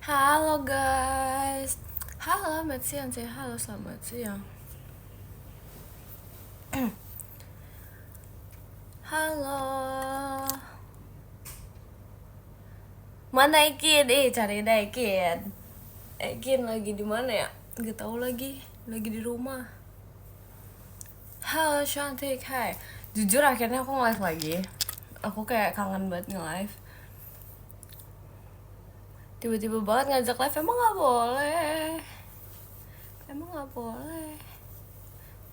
Halo guys. Halo, selamat siang. Saya halo, selamat siang. Halo. Mana Ekin? Cariin Ekin. Ekin lagi di mana ya? Gak tahu lagi. Lagi di rumah. Halo cantik, hai. Jujur akhirnya aku nge-live lagi. Aku kayak kangen banget nge-live. Tiba-tiba banget ngajak live, emang gak boleh. Emang gak boleh.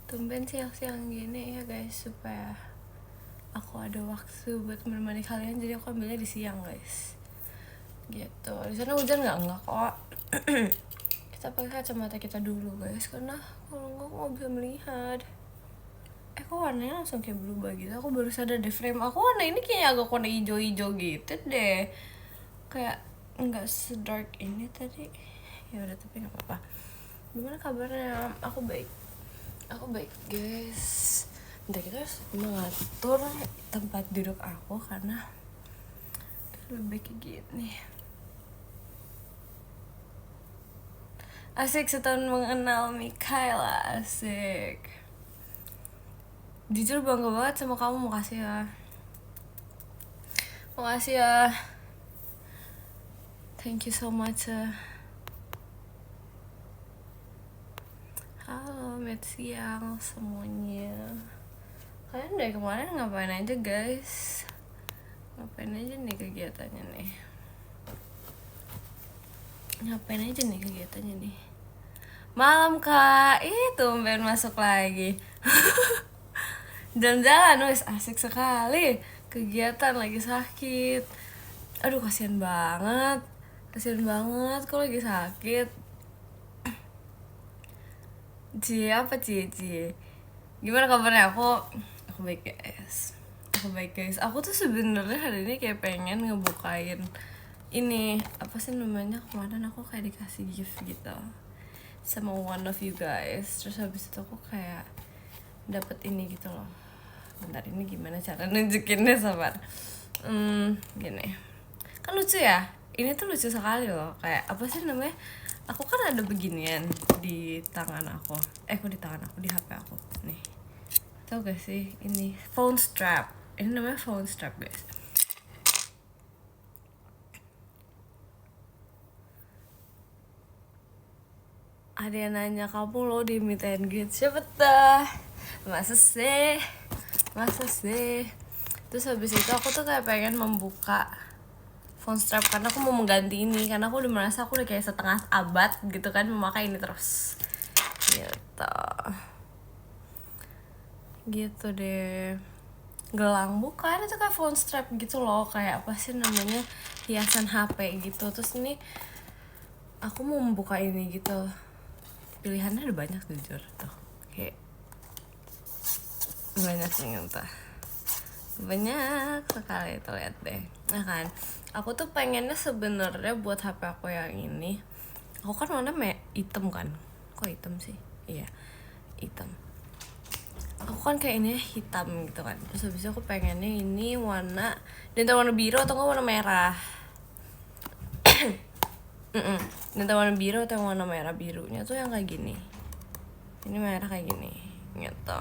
Tumben siang-siang gini ya guys, supaya aku ada waktu buat menemani kalian, jadi aku ambilnya di siang guys. Gitu. Di sana hujan nggak kok. Kita pakai kacamata kita dulu guys, karena kalau nggak bisa melihat. Kok warnanya langsung kayak berubah gitu. Aku baru sadar deh, frame aku warna ini kayak agak warna hijau-hijau gitu deh. Kayak nggak sedark ini tadi. Ya udah, tapi nggak apa-apa. Gimana kabarnya? Aku baik guys. Bentar, kita harus mengatur tempat duduk aku karena lebih kayak gini. Asik, setahun mengenal Mikaela, asik. Jujur bangga banget sama kamu, makasih ya. Makasih ya. Thank you so much. Halo, siang semuanya. Kalian dari kemarin ngapain aja guys? Ngapain aja nih kegiatannya nih? Malam kak, tumben masuk lagi. Jalan-jalan wes, asik sekali. Kegiatan lagi sakit. Aduh, kasihan banget kok lagi sakit. Apa Cie? Gimana kabarnya? Aku baik guys. Aku tuh sebenarnya hari ini kayak pengen ngebukain ini, apa sih namanya, kemarin aku kayak dikasih gift gitu sama one of you guys. Terus habis itu aku kayak dapet ini gitu loh. Bentar, ini gimana cara nunjukinnya, sabar. Gini, kan lucu ya, ini tuh lucu sekali loh. Kayak apa sih namanya, aku kan ada beginian di tangan aku. Kok di tangan aku, di HP aku nih. Tau gak sih, ini phone strap. Ini namanya phone strap guys. Ada yang nanya, kamu lo di meet and greet siapa tuh? Masa sih? Terus habis itu aku tuh kayak pengen membuka phone strap karena aku mau mengganti ini, karena aku udah merasa aku udah kayak setengah abad gitu kan memakai ini terus gitu deh. Gelang bukan, itu kayak phone strap gitu loh, kayak apa sih namanya, hiasan HP gitu. Terus ini aku mau membuka ini gitu, pilihannya ada banyak jujur tuh, kayak banyak sekali tuh, lihat deh. Nah kan, aku tuh pengennya sebenarnya buat HP aku yang ini, aku kan warna hitam kan, kok hitam sih, iya hitam. Aku kan kayak ini hitam gitu kan. Terus habis itu aku pengennya ini warna, dan warna biru atau nggak warna merah. Dan warna biru atau warna merah. Birunya tuh yang kayak gini, ini merah kayak gini gitu.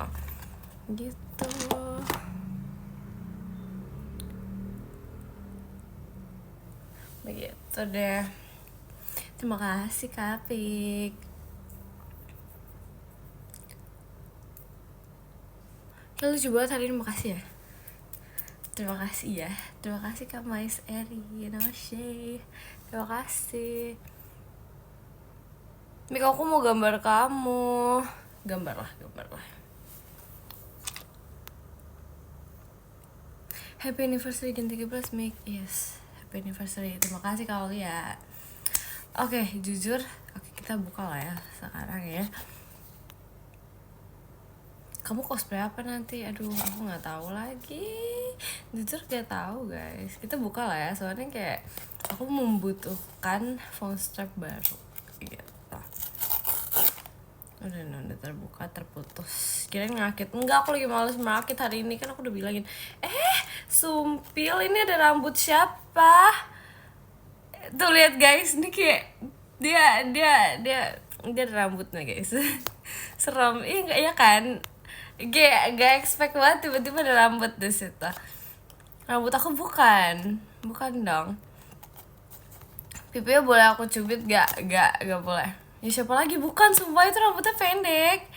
Begitu deh. Terima kasih Kak Pik. Lucu banget hari ini, makasih ya. Terima kasih Kak Mais Eri, Namashe. Terima kasih. Mik, aku mau gambar kamu. Gambar lah. Happy anniversary Gen 13 Mik. Yes, happy anniversary. Terima kasih Kak Olia. Oke, jujur, kita buka lah ya sekarang ya. Kamu cosplay apa nanti? Aduh, aku nggak tahu lagi. Jujur nggak tahu guys. Kita buka lah ya, soalnya kayak aku membutuhkan phone strap baru. Gitu. Udah terbuka, terputus. Kirain ngakit. Enggak, aku lagi males merakit hari ini, kan aku udah bilangin. Sumpil, ini ada rambut siapa? tuh lihat guys, ini kayak dia ada rambutnya guys. Serem, iya nggak ya kan? Kayak gak expect banget tiba-tiba ada rambut di situ. Rambut aku bukan dong. Pipinya boleh aku cubit gak boleh. Ya siapa lagi, bukan, sumpah itu rambutnya pendek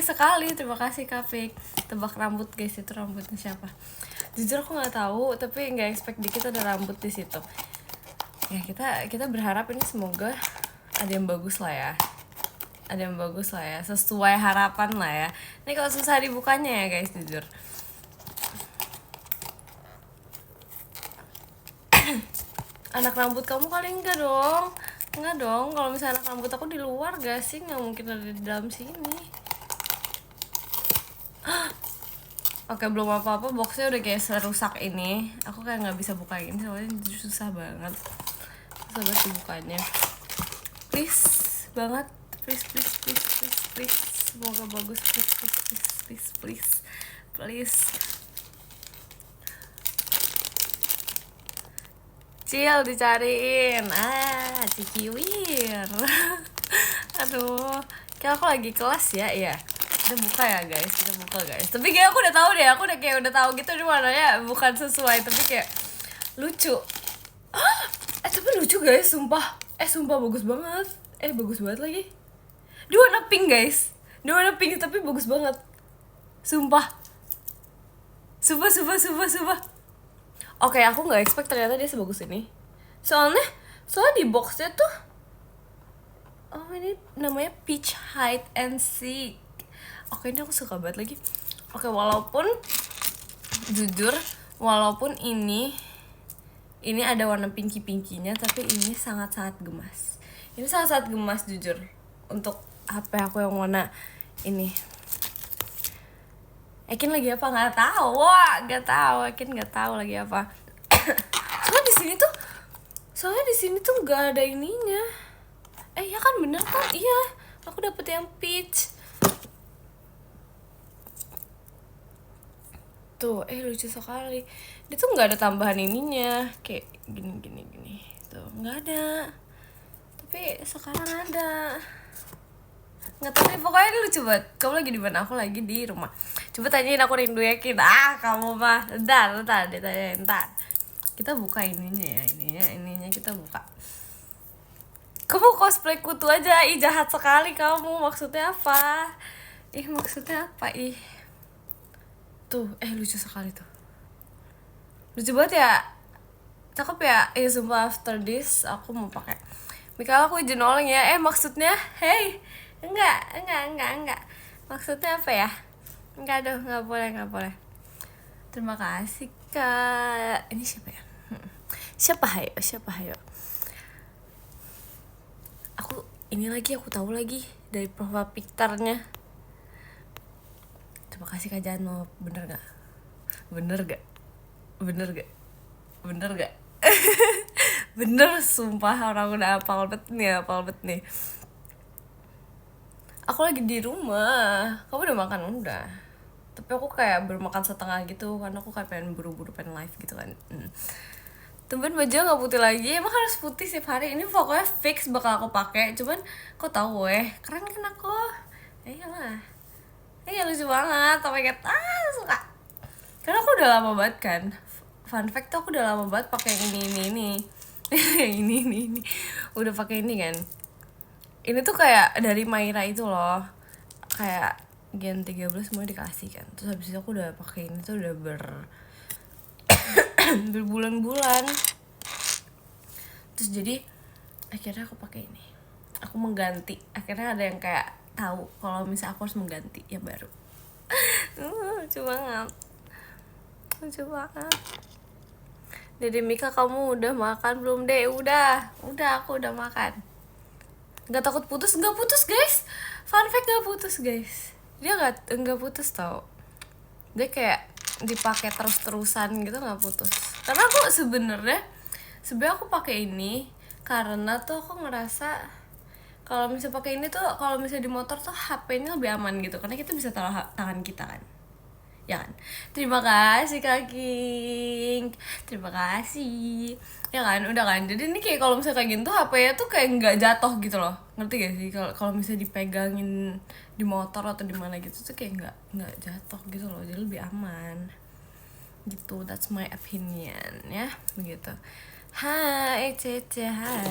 sekali. Terima kasih Kafik. Tebak rambut guys, itu rambutnya siapa? Jujur aku nggak tahu, tapi nggak expect dikit ada rambut di situ. Ya kita berharap ini semoga ada yang bagus lah ya. Sesuai harapan lah ya. Ini kalau susah dibukanya ya guys, jujur. Anak rambut kamu kali enggak dong. Kalau misalnya anak rambut aku di luar gak sih, nggak mungkin ada di dalam sini. Oke, belum apa-apa, boxnya udah kayak serusak ini. Aku kayak nggak bisa buka ini soalnya susah banget dibukanya. Please banget, please. Semoga bagus, please. Cil dicariin, Cikiwir. Aduh, kayak aku lagi kelas ya. Kita buka guys. Tapi kayak aku udah tahu deh, udah tahu gitu di mana ya, bukan sesuai tapi kayak lucu. Tapi lucu guys, sumpah bagus banget. Bagus banget lagi. Dia warna pink guys. Tapi bagus banget. Sumpah. Oke, aku nggak expect ternyata dia sebagus ini. Soalnya di boxnya tuh, ini namanya Peach Hide and Seek. Oke, ini aku suka banget lagi. Oke, walaupun jujur, ini ada warna pinky-pinkynya, tapi ini sangat-sangat gemas. Jujur. Untuk HP aku yang warna ini. Ekin lagi apa? Nggak tahu. Ekin nggak tahu lagi apa. Soalnya di sini tuh nggak ada ininya. Ya kan, bener kan? Iya, aku dapet yang peach. Tuh, lucu sekali. Dia tuh nggak ada tambahan ininya, kayak gini. Tuh, nggak ada. Tapi sekarang ada. Nggak tahu deh, pokoknya ini lucu banget. Kamu lagi di mana? Aku lagi di rumah. Coba tanyain, aku rindu yakin. Kamu mah. Ntar ditanyain, ntar. Kita buka ininya ya, ininya kita buka. Kamu cosplay kutu aja, jahat sekali kamu. Maksudnya apa? Tuh, lucu sekali tuh. Lucu banget ya. Cakep ya. Sumpah after this aku mau pakai. Mikael, aku izin oleng ya. Maksudnya, hey. Enggak. Maksudnya apa ya? Enggak boleh. Terima kasih, Kak. Ini siapa ya? Siapa hayo? Aku tahu lagi dari profile picture-nya. Terima kasih Kak Jano. Bener gak? Bener, sumpah, orang udah hafal bet nih. Aku lagi di rumah. Kamu udah makan? Udah. Tapi aku kayak baru makan setengah gitu, karena aku kayak pengen buru-buru pengen live gitu kan. Tumben baju nggak putih lagi, emang harus putih setiap hari. Ini pokoknya fix bakal aku pakai. Cuman kok tahu keren kan aku? Iyalah. Lucu banget, oh my god, suka. Karena aku udah lama banget kan. Fun fact tuh, aku udah lama banget pakai ini. ini. Udah pakai ini kan. Ini tuh kayak dari Maira itu loh. Kayak Gen 13 semua dikasih kan. Terus habis itu aku udah pakai ini tuh udah berbulan-bulan. Terus jadi akhirnya aku pakai ini. Aku mengganti. Akhirnya ada yang kayak tahu kalau misalnya aku harus mengganti yang baru. Lucu banget. Dede Mika, kamu udah makan belum, Dek? Udah, aku udah makan. Gak takut putus? Gak putus guys. Fun fact, gak putus guys. Dia gak putus tau. Dia kayak dipakai terus-terusan gitu, gak putus. Karena aku sebenarnya aku pakai ini karena tuh aku ngerasa kalau misalnya pakai ini tuh, kalau misalnya di motor tuh HP-nya lebih aman gitu, karena kita bisa taruh tangan kita kan. ya kan? Terima kasih Kak King, terima kasih, ya kan, udah kan. Jadi ini kayak kalau misalnya kayak gitu HP-nya tuh kayak nggak jatuh gitu loh, ngerti gak sih? Kalau misalnya dipegangin di motor atau di mana gitu tuh kayak nggak jatuh gitu loh, jadi lebih aman gitu. That's my opinion ya, begitu. Hai Cece, hai.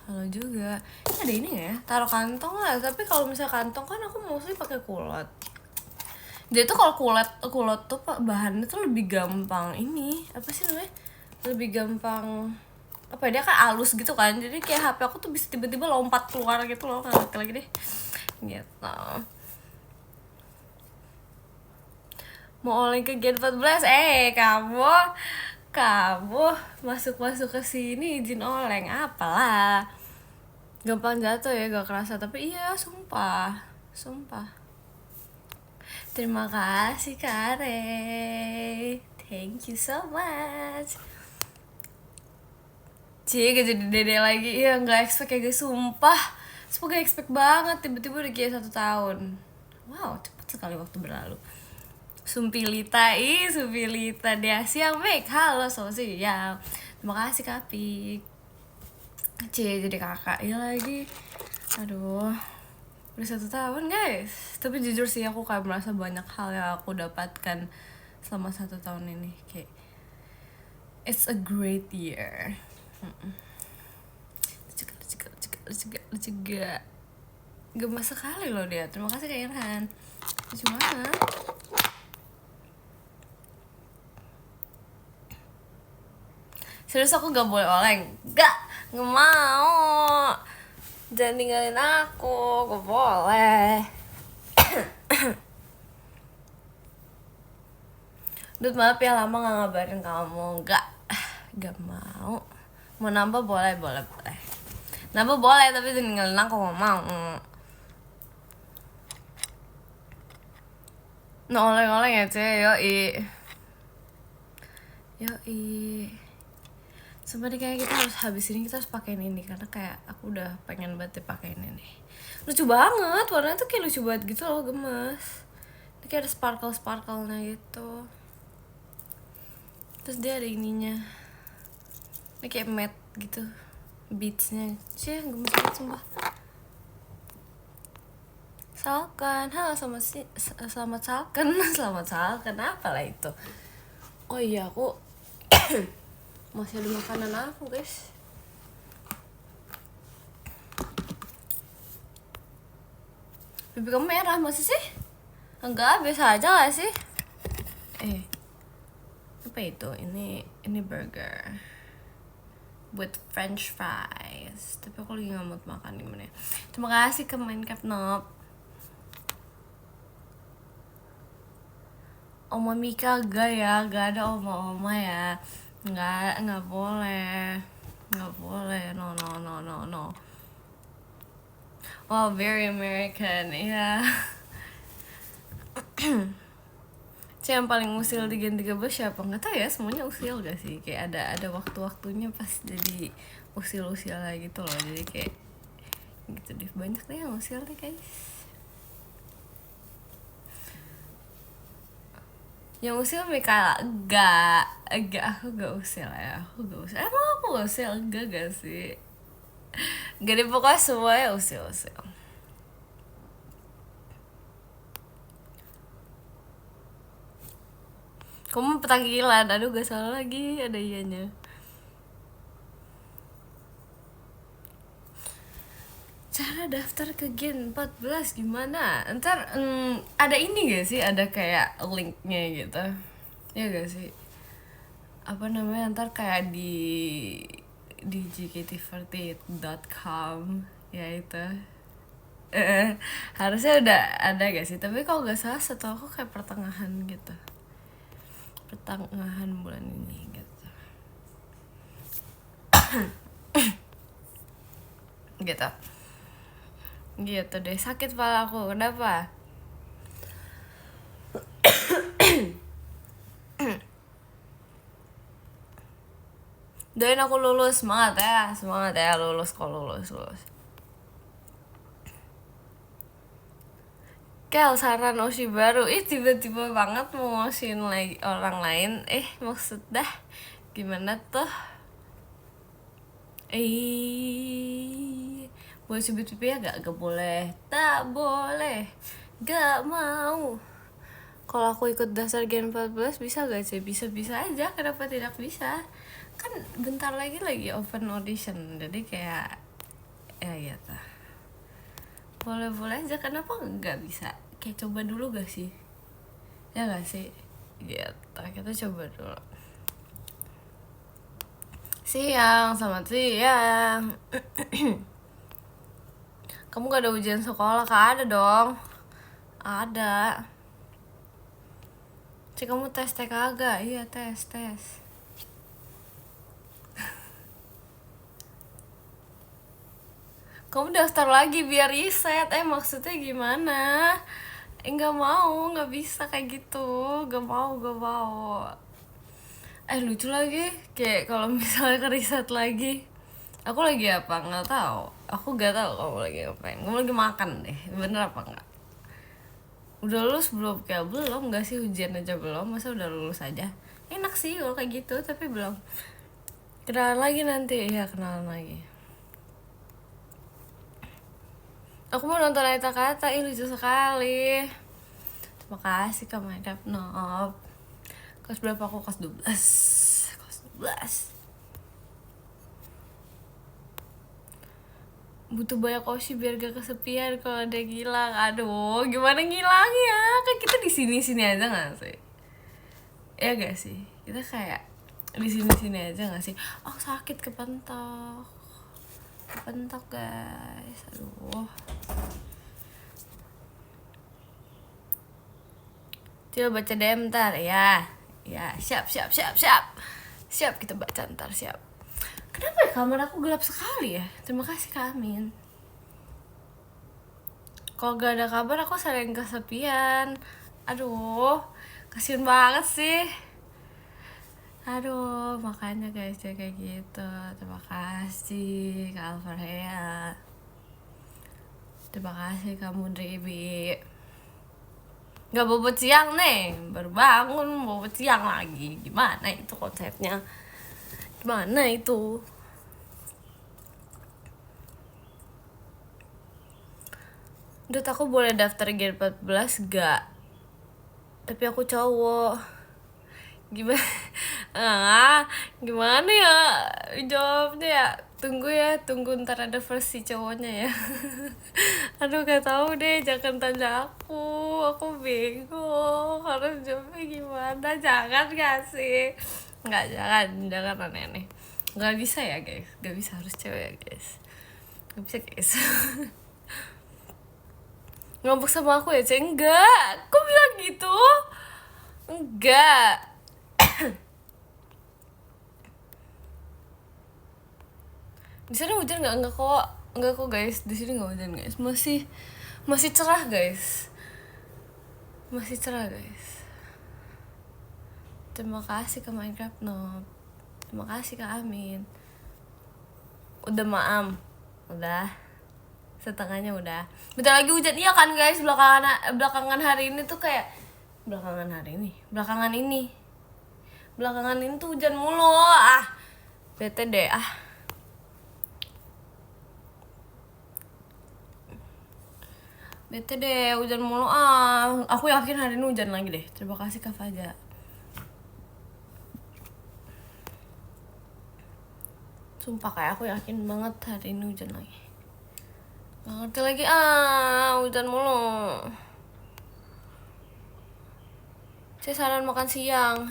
Halo juga. Ini ada ini ya, taruh kantong lah. Tapi kalau misalnya kantong kan aku mostly pakai kulot. Dia tuh kalau kulot tuh bahannya tuh lebih gampang ini, apa sih namanya? Lebih gampang apa ya, dia kan halus gitu kan. Jadi kayak HP aku tuh bisa tiba-tiba lompat keluar gitu loh. Nggak ngerti lagi deh. Gitu. Mau oleng ke Gen 14. Kamu masuk ke sini izin oleng apalah. Gampang jatuh ya, gak kerasa, tapi iya sumpah. Terima kasih Kare, thank you so much. Cie gak jadi dede lagi, iya gak expect ya guys, sumpah gak expect banget, tiba-tiba udah kayak 1 tahun. Wow, cepat sekali waktu berlalu. Sumpilita dia siang make, halo selamat siang. Terima kasih Kapik. Cie jadi kakak ya lagi, aduh udah 1 tahun guys. Tapi jujur sih aku kayak merasa banyak hal yang aku dapatkan selama 1 tahun ini, kayak it's a great year. Juga gemes sekali loh dia. Terima kasih Kak Irhan, lucu banget. Serius aku gak boleh oleng? Gak mau. Jangan ninggalin aku, gak boleh. Dut maaf ya lama gak ngabarin kamu. Gak mau. Mau nambah boleh. Nambah boleh tapi jangan ninggalin aku, gak mau. No oleng-oleng ya Cek, yoi. Sebenarnya kayak kita harus habis ini kita harus pakein ini karena kayak aku udah pengen banget dipakein ini. Lucu banget, warnanya tuh kayak lucu banget gitu loh, gemes. Ini kayak ada sparkle-nya gitu. Terus dia ada ininya. Ini kayak matte gitu, beadsnya. Cie, gemes banget sumpah. Salkan, halo selamat salkan, apalah itu. Oh iya, aku masih ada makanan aku guys. Pipi kamu merah masih sih? Enggak, biasa aja gak sih? Apa itu? Ini burger with french fries. Tapi aku lagi gak mau makan gimana ya. Terima kasih ke Minecraft Noob. Oma Mika gak ya? Gak ada oma ya. Nggak boleh, no. Wow, very American, ya. Yang paling usil di Gen 13 siapa? Nggak tahu ya, semuanya usil gak sih? Kayak ada waktu-waktunya pas jadi usil-usil lagi gitu loh. Jadi kayak gitu deh, banyak deh yang usil deh guys. Yang usil Mikaela, enggak, aku gak usil ya, emang aku gak usil, enggak gak sih, gak deh, pokoknya semuanya usil. Kamu petakilan, aduh gak salah lagi, ada ianya. Cara daftar ke Gen 14 gimana? Ntar ada ini gak sih? Ada kayak linknya gitu, ya gak sih? Apa namanya, ntar kayak di gkt48.com ya itu. Harusnya udah ada gak sih? Tapi kalau gak salah setahu aku kayak pertengahan bulan ini gitu. Gitu deh, sakit kepala aku, kenapa? Doain aku lulus, semangat ya, lulus. Kel, saran Oshi baru. Tiba-tiba banget mau ngosiin lagi orang lain. Maksudnya gimana tuh? Boleh cubit pipi ya gak? Gak boleh. Tak boleh. Gak mau. Kalau aku ikut dasar Gen 14 bisa gak sih? Bisa-bisa aja, kenapa tidak bisa? Kan bentar lagi open audition. Jadi kayak ya gitu. Boleh-boleh aja, kenapa nggak bisa? Kayak coba dulu gak sih? Ya gak sih? Gitu, kita coba dulu. Selamat siang. Kamu gak ada ujian sekolah? Kak, ada dong. Ada. Kamu tes kagak? Iya, tes. Kamu daftar lagi biar riset. Maksudnya gimana? Nggak mau, nggak bisa kayak gitu. Gak mau. Lucu lagi, kayak kalau misalnya ke riset lagi. Aku lagi apa? Nggak tahu. Aku nggak tahu kamu lagi ngapain. Kamu lagi makan deh. Bener apa nggak? Udah lulus belum? Kayak belum, nggak sih, ujian aja belum. Masa udah lulus aja? Enak sih kalau kayak gitu, tapi belum. Kenalan lagi nanti. Ya, kenalan lagi. Aku mau nonton Aita Kata, lucu sekali. Terima kasih Kak Minecraft Nob. Kelas berapa aku? Kelas 12. Butuh banyak Oshi biar gak kesepian kalau ada Gilang. Aduh, gimana Gilang ya? Kan kita di sini aja nggak sih? Ya gak sih? Kita kayak di sini aja nggak sih? Sakit kepentok guys. Aduh. Coba baca DM ntar ya. Ya, siap. Siap, kita baca ntar, siap. Kenapa ya kamar aku gelap sekali ya? Terima kasih Kak Amin. Kalau gak ada kabar aku sering kesepian. Aduh, kasian banget sih. Aduh, makanya guys ya kayak gitu. Terima kasih Kak Alfarhea. Terima kasih Kak Mundribi. Gak bobot siang nih, baru bangun bobot siang lagi. Gimana itu konsepnya? Gimana itu? Dut, aku boleh daftar Gen 14 gak? Tapi aku cowok. Gimana ya jawabnya ya? Tunggu ntar ada versi cowoknya ya. Aduh, gak tahu deh, jangan tanya aku bego harus jawabnya gimana. Jangan gak sih? Nggak, jangan aneh-aneh. Nggak bisa ya guys, nggak bisa, harus cewek ya guys. Nggak bisa guys. Ngambek sama aku ya, Cek? Enggak, kok bilang gitu? Enggak. Di sana hujan nggak? Enggak kok guys, di sini nggak hujan guys. Masih cerah guys. Terima kasih ke Minecraft Nob. Terima kasih Kak Amin. Udah maam. Udah. Setengahnya udah. Bentar lagi hujan. Iya kan guys, belakangan hari ini tuh kayak belakangan ini tuh hujan mulu. Bete deh. Bete deh, hujan mulu. Aku yakin hari ini hujan lagi deh. Terima kasih Kak Faja. Sumpah kayak aku yakin banget hari ini hujan lagi. Gak ngerti lagi, hujan mulu. Saya saran makan siang.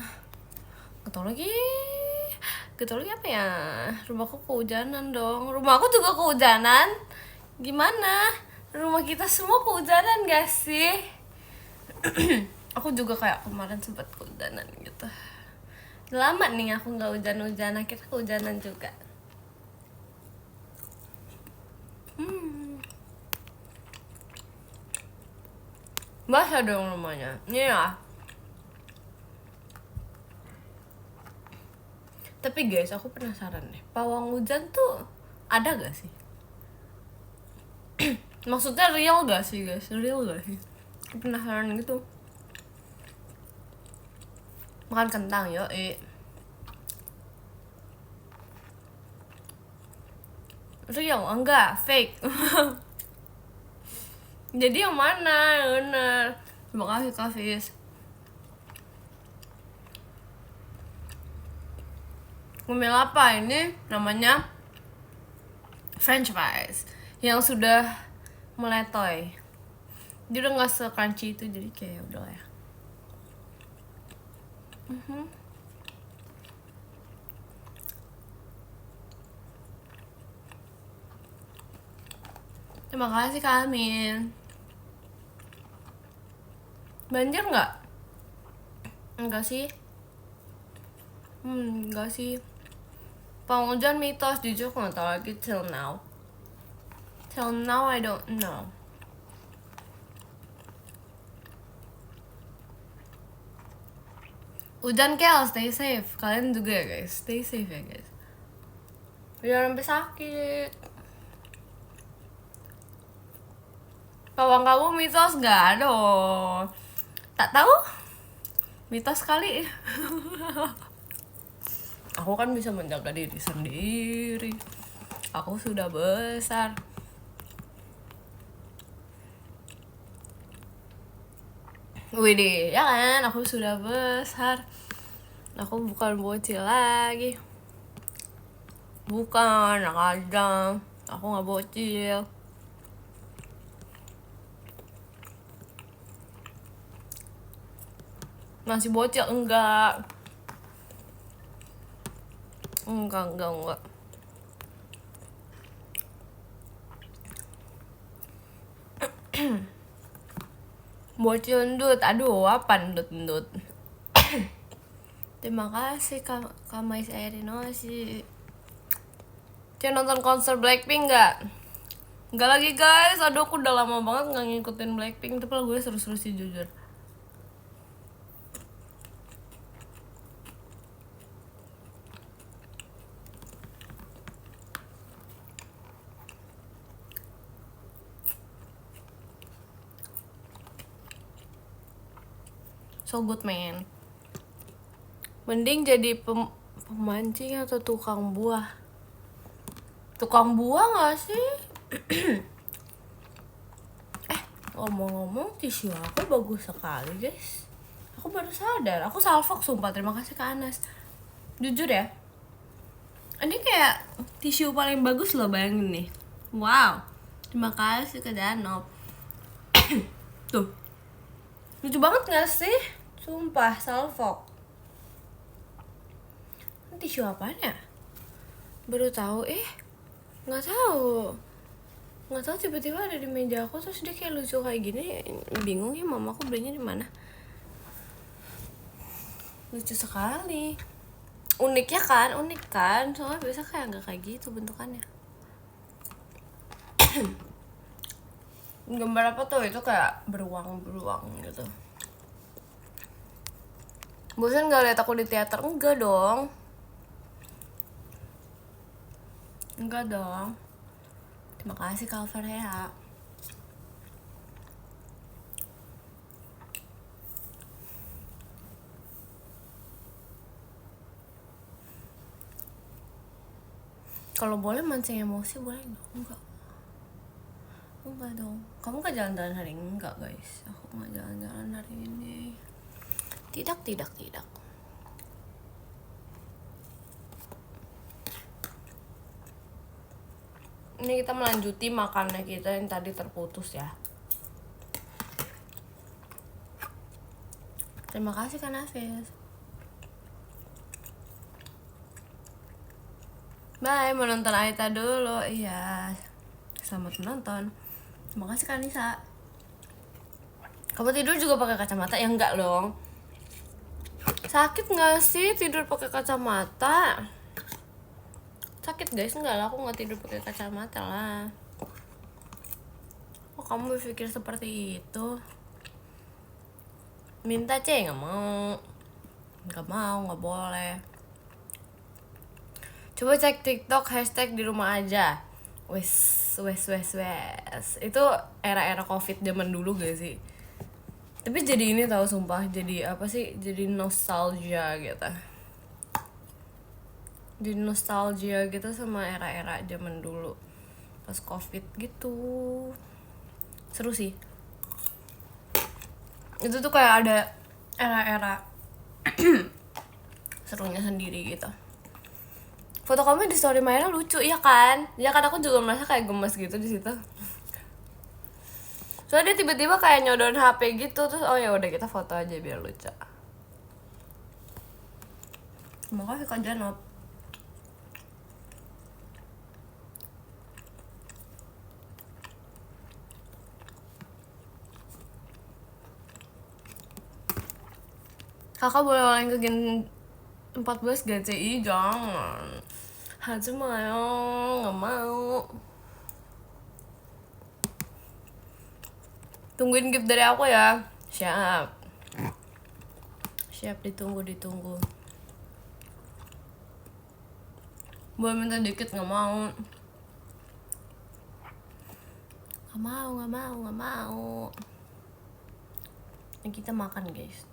Gak tau lagi apa ya. Rumahku kehujanan dong. Rumahku juga kehujanan. Gimana? Rumah kita semua kehujanan gak sih? Aku juga kayak kemarin sempat kehujanan gitu. Lama nih aku gak hujan-hujan, akhirnya kehujanan juga. Basah dong rumahnya. Iya. Tapi guys, aku penasaran deh, pawang hujan tuh ada gak sih? Maksudnya real gak sih guys? Real gak sih? penasaran gitu. Makan kentang yo, itu yang enggak fake. Jadi yang mana yang bener? Terima kasih Kak Fis. Ngemil apa ini? Namanya French fries yang sudah meletoy. Dia udah nggak se-crunchy itu, jadi kayak udah ya. Terima kasih Kak Amin. Banjir nggak? Enggak sih. Enggak sih. Bang hujan mitos, jujur aku nggak tahu lagi till now. Till now I don't know. Hujan Kel, stay safe. Kalian juga ya guys, stay safe ya guys. Jangan sampai sakit. Kawan kamu mitos gak? Aduh, tak tahu. Mitos kali. Aku kan bisa menjaga diri sendiri. Aku sudah besar. Widih, ya kan? Aku sudah besar. Aku bukan bocil lagi. Bukan, anak Adam. Aku gak bocil. Masih bocil? Enggak. Enggak. Bocil endut, aduh apa endut. Terima kasih Kak Mais Erinosi. Cuma nonton konser Blackpink nggak? Nggak lagi guys, aduh aku udah lama banget nggak ngikutin Blackpink, tapi gue seru-seru sih jujur. So good man. Mending jadi pemancing atau tukang buah. Tukang buah gak sih? Ngomong-ngomong tisu aku bagus sekali guys. Aku baru sadar, aku salfok sumpah. Terima kasih Kak Anas. Jujur ya, ini kayak tisu paling bagus loh, bayangin nih. Wow, terima kasih ke Danop. Tuh, lucu banget gak sih? Sumpah, salfok. Ini tisu apaan ya? Baru tahu nggak tahu tiba-tiba ada di meja aku, terus dia kayak lucu kayak gini. Bingung ya mamaku belinya di mana. Lucu sekali. Unik kan? Soalnya biasa kayak nggak kayak gitu bentukannya. Gambar apa tuh? Itu kayak beruang gitu. Bosan gak lihat aku di teater? Enggak dong. Terima kasih Kalver ya. Kalau boleh mancing emosi boleh nggak? Enggak dong. Kamu gak jalan-jalan hari ini? Enggak guys, aku gak jalan-jalan hari ini. Tidak. Ini kita melanjuti makannya kita yang tadi terputus ya. Terima kasih Kak Nafis. Bye, mau nonton Aita dulu. Iya, selamat menonton. Terima kasih Kak Nisa. Kamu tidur juga pakai kacamata? Ya enggak dong. Sakit nggak sih tidur pakai kacamata? Sakit guys? Enggak lah, aku nggak tidur pakai kacamata lah. Oh, kamu berpikir seperti itu? Minta nggak mau, nggak boleh. Coba cek TikTok hashtag di rumah aja. Wes. Itu era-era COVID zaman dulu gak sih? Tapi jadi ini tahu sumpah, jadi apa sih, jadi nostalgia gitu, jadi nostalgia gitu sama era-era zaman dulu pas covid gitu. Seru sih itu tuh, kayak ada era-era serunya sendiri gitu. Foto kamu di story Maira lucu ya kan? Ya kan, aku juga merasa kayak gemes gitu di situ. Soalnya dia tiba-tiba kayak nyodon HP gitu, terus oh ya udah kita foto aja biar lucu. Makasih Kak Janot. Kakak boleh main ke Gen 14 GCI? Jangan. Hajumayo, nggak mau. Tungguin gift dari aku ya. Siap. Siap, ditunggu. Boleh minta dikit, nggak mau. Nggak mau. Ini kita makan guys.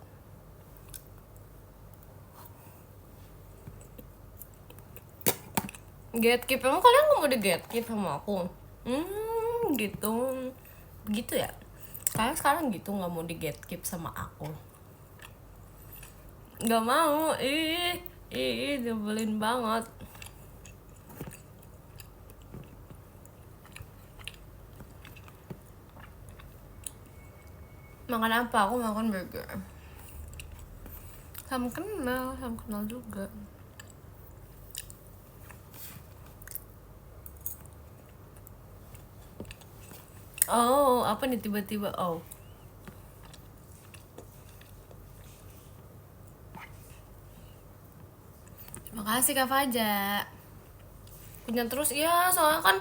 Gatekeep, emang kalian nggak mau di gatekeep sama aku? Gitu ya. Kalian sekarang gitu nggak mau di gatekeep sama aku? Nggak mau, nyebelin banget. Makan apa? Aku makan burger. Salam kenal juga. Oh, apa nih tiba-tiba? Oh, terima kasih Kak Faja. Punya terus ya, soalnya kan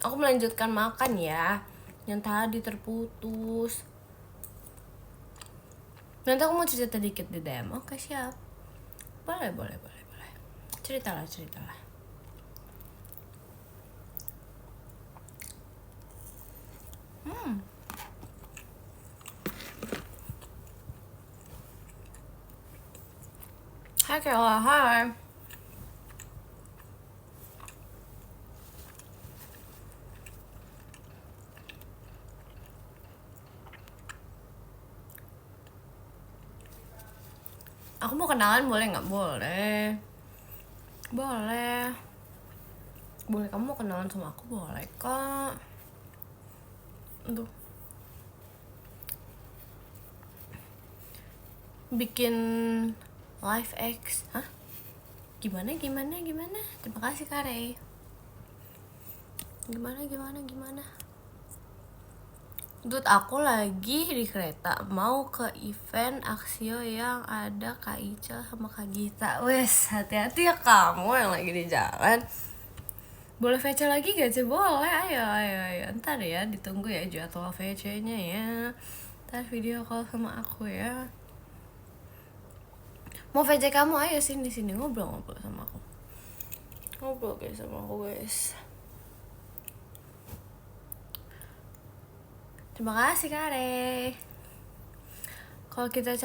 aku melanjutkan makan ya. Yang tadi terputus. Nanti aku mau cerita dikit di DM. Oke, siap. Boleh. Ceritalah. Hai Kela, hai. Aku mau kenalan, boleh nggak? Boleh. Kamu mau kenalan sama aku, boleh kak. Aduh. Bikin live X, hah? Gimana? Terima kasih Kak Rey. Gimana? Dut, aku lagi di kereta mau ke event Aksio yang ada Kak Ica sama Kak Gita. Wes, hati-hati ya kamu yang lagi di jalan. Boleh VC lagi gak sih? Boleh, ayo. Ntar ya, ditunggu ya jadwal VC-nya ya. Ntar video call sama aku ya. Mau VC kamu, ayo sini ngobrol sama aku. Ngobrol guys sama aku guys. Terima kasih Kare. Kalau kita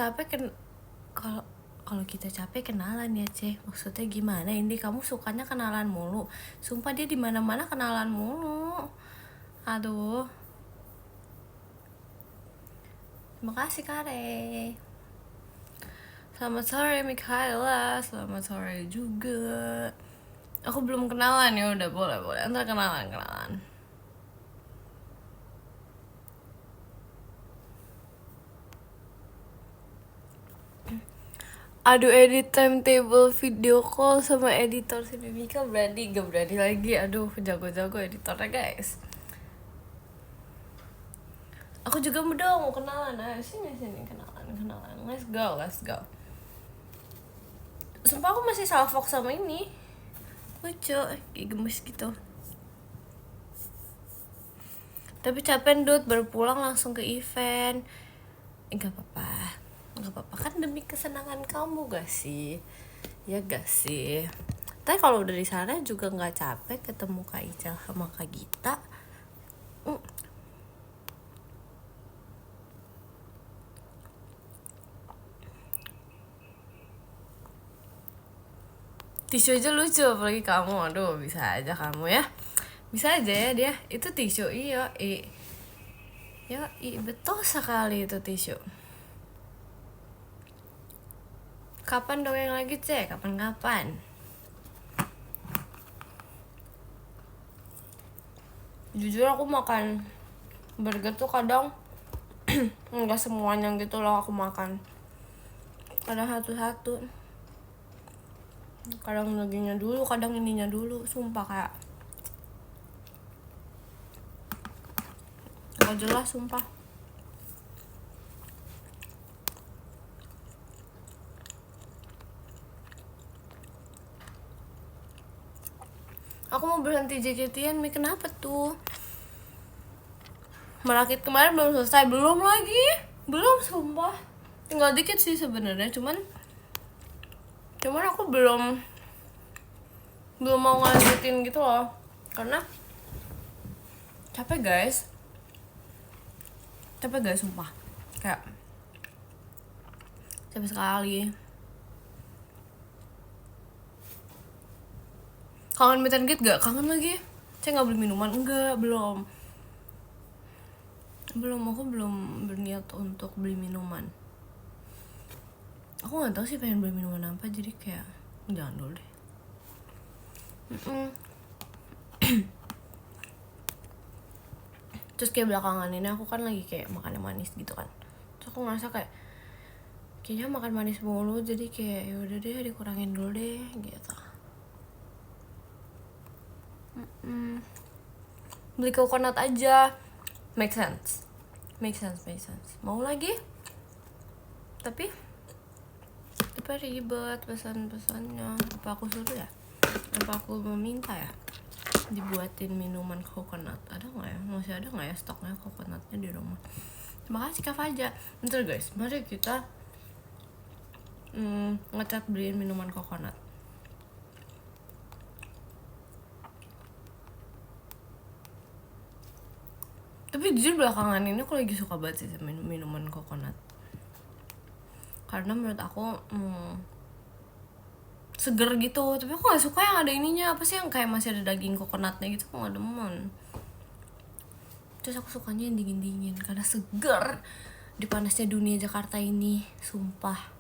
capek kenalan ya Ceh. Maksudnya gimana? Ini kamu sukanya kenalan mulu. Sumpah dia di mana-mana kenalan mulu. Aduh. Terima kasih Kare. Selamat sore Mikaela. Selamat sore juga. Aku belum kenalan ya, udah boleh. Ntar kenalan. Aduh, edit timetable video call sama editor sini. Mika gak berani lagi. Aduh, jago editornya guys. Aku juga mau kenalan. Ayo sini kenalan. Let's go. Sumpah aku masih salfok sama ini. Lucu, kayak gemes gitu. Tapi capek Dut, baru pulang langsung ke event. Gak apa-apa kan, demi kesenangan kamu gak sih? Ya gak sih? Tapi kalau udah di sana juga gak capek ketemu Kak Ica sama Kak Gita. Tisu aja lucu, apalagi kamu. Aduh, bisa aja kamu ya. Bisa aja ya dia. Itu tisu, iya. Betul sekali itu tisu. Kapan dongeng lagi, Cek? Kapan-kapan? Jujur aku makan burger tuh kadang nggak semuanya gitu loh aku makan. Kadang satu-satu. Kadang dagingnya dulu, kadang ininya dulu. Sumpah kayak gak jelas, sumpah. Aku mau berhenti JKT-an, kenapa tuh? Merakit kemarin belum selesai, belum lagi. Belum, sumpah. Tinggal dikit sih sebenarnya, cuman aku belum mau ngelanjutin gitu loh. Karena capek guys, sumpah. Kayak capek sekali. Kangen meet and greet gak? Kangen lagi. Saya gak beli minuman? Enggak, belum. Aku belum berniat untuk beli minuman. Aku gak tahu sih pengen beli minuman apa, jadi kayak jangan dulu deh. Terus kayak belakangan ini aku kan lagi kayak makan yang manis gitu kan. Terus aku ngerasa kayak kayaknya makan manis mulu, jadi kayak yaudah deh dikurangin dulu deh gitu. Beli coconut aja. Make sense. Mau lagi? Tapi ribet pesan-pesannya. Apa aku suruh ya? Apa aku meminta ya dibuatin minuman coconut? Ada nggak ya? Masih ada nggak ya stoknya coconutnya di rumah? Terima kasih Kak Faja. Bentar guys, mari kita ngecat beliin minuman coconut. Tapi jujur belakangan ini aku lagi suka banget sih sama minuman coconut. Karena menurut aku seger gitu. Tapi aku gak suka yang ada ininya. Apa sih yang kayak masih ada daging coconutnya gitu, aku gak demen. Terus aku sukanya yang dingin-dingin karena seger di panasnya dunia Jakarta ini. Sumpah.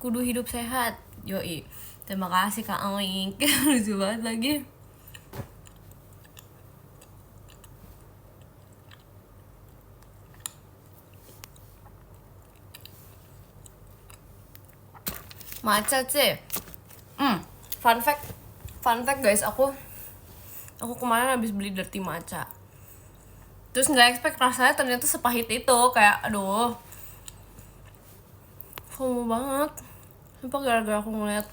Kudu hidup sehat. Yoi. Terima kasih Kak Oink. Lucu banget lagi. Matcha sih. Fun fact guys, aku kemarin habis beli dirty matcha. Terus nggak expect rasanya ternyata sepahit itu, kayak aduh, FOMO banget. Sumpah gara-gara aku ngeliat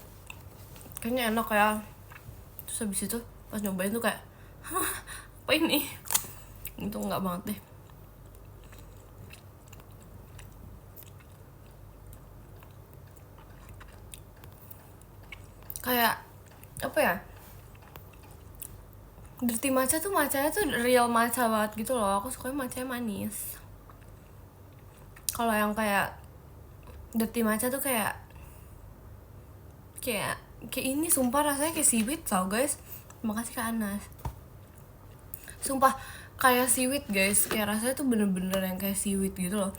kayaknya enak ya. Terus habis itu pas nyobain tuh kayak apa ini? Itu nggak banget deh. Kayak apa ya, dirty matcha tuh matchanya tuh real matcha banget gitu loh. Aku sukanya matchanya manis. Kalau yang kayak dirty matcha tuh kayak ini sumpah rasanya kayak seaweed tau guys. Makasih Kak Anas. Sumpah kayak seaweed guys, kayak rasanya tuh bener-bener yang kayak seaweed gitu loh.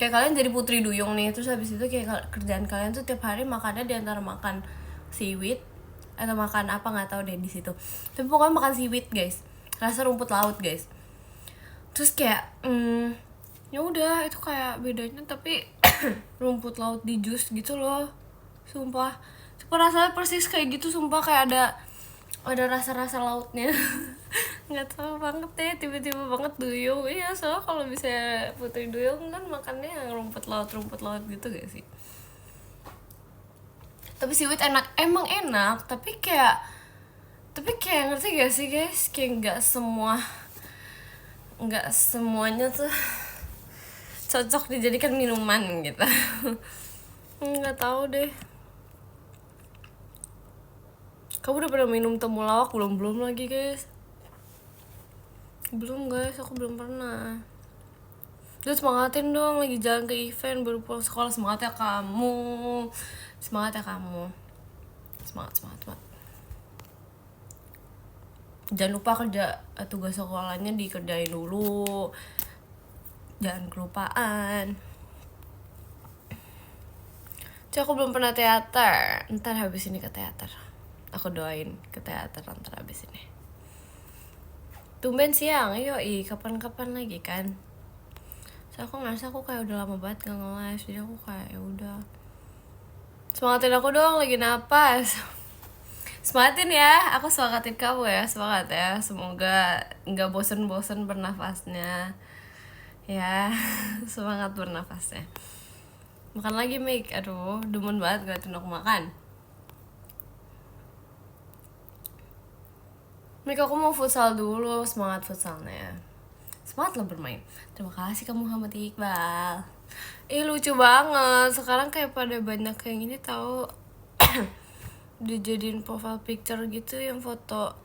Kayak kalian jadi putri duyung nih, terus habis itu kayak kerjaan kalian tuh tiap hari makannya diantara makan seaweed atau makan apa nggak tahu deh di situ. Tapi pokoknya makan seaweed guys, rasa rumput laut guys. Terus kayak ya udah itu kayak bedanya tapi rumput laut di jus gitu loh. Sumpah rasanya persis kayak gitu, sumpah kayak ada rasa-rasa lautnya. Nggak tahu banget deh, tiba-tiba banget duyung. Iya, soalnya kalau misalnya putri duyung kan makannya yang rumput laut gitu gak sih? Tapi seaweed enak, emang enak, tapi kayak ngerti gak sih guys, kayak nggak semuanya tuh cocok dijadikan minuman gitu. Nggak tahu deh. Kamu udah pernah minum temulawak belum lagi guys? Belum guys, aku belum pernah. Terus semangatin dong, lagi jalan ke event, baru pulang sekolah. Semangat ya kamu. Semangat ya kamu. Semangat. Jangan lupa kerja tugas sekolahnya dikerjain dulu. Jangan kelupaan. Cek, aku belum pernah teater. Ntar habis ini ke teater. Aku doain ke teater ntar habis ini. Tumben siang, ayo kapan-kapan lagi kan. So aku ngerasa aku kayak udah lama banget gak nge-live, jadi aku kayak ya udah. Semangatin aku dong, lagi napas. Semangatin ya, aku semangatin kamu ya, semangat ya. Semoga nggak bosen-bosen bernafasnya. Ya, semangat bernafasnya. Makan lagi, Mik. Aduh, demen banget ngeliatin aku makan. Mik, aku mau futsal dulu, semangat futsalnya. Semangat lo bermain. Terima kasih kamu Muhammad Iqbal. Lucu banget. Sekarang kayak pada banyak kayak gini tahu. Dijadiin profile picture gitu yang foto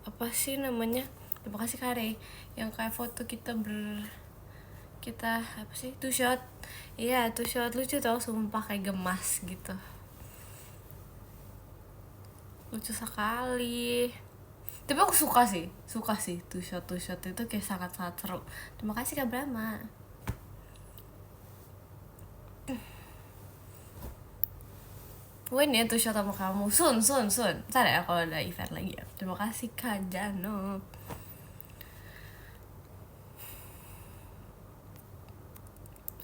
apa sih namanya? Terima kasih Kare. Yang kayak foto kita apa sih? Two shot. Iya, two shot lucu tau, sumpah kayak gemas gitu. Lucu sekali. Tapi aku suka sih two shot itu kayak sangat-sangat seru. Terima kasih Kak Brahma. Win ya tuh shot sama kamu. Sun. Ntar ya kalau ada event lagi ya. Terima kasih Kak Jano.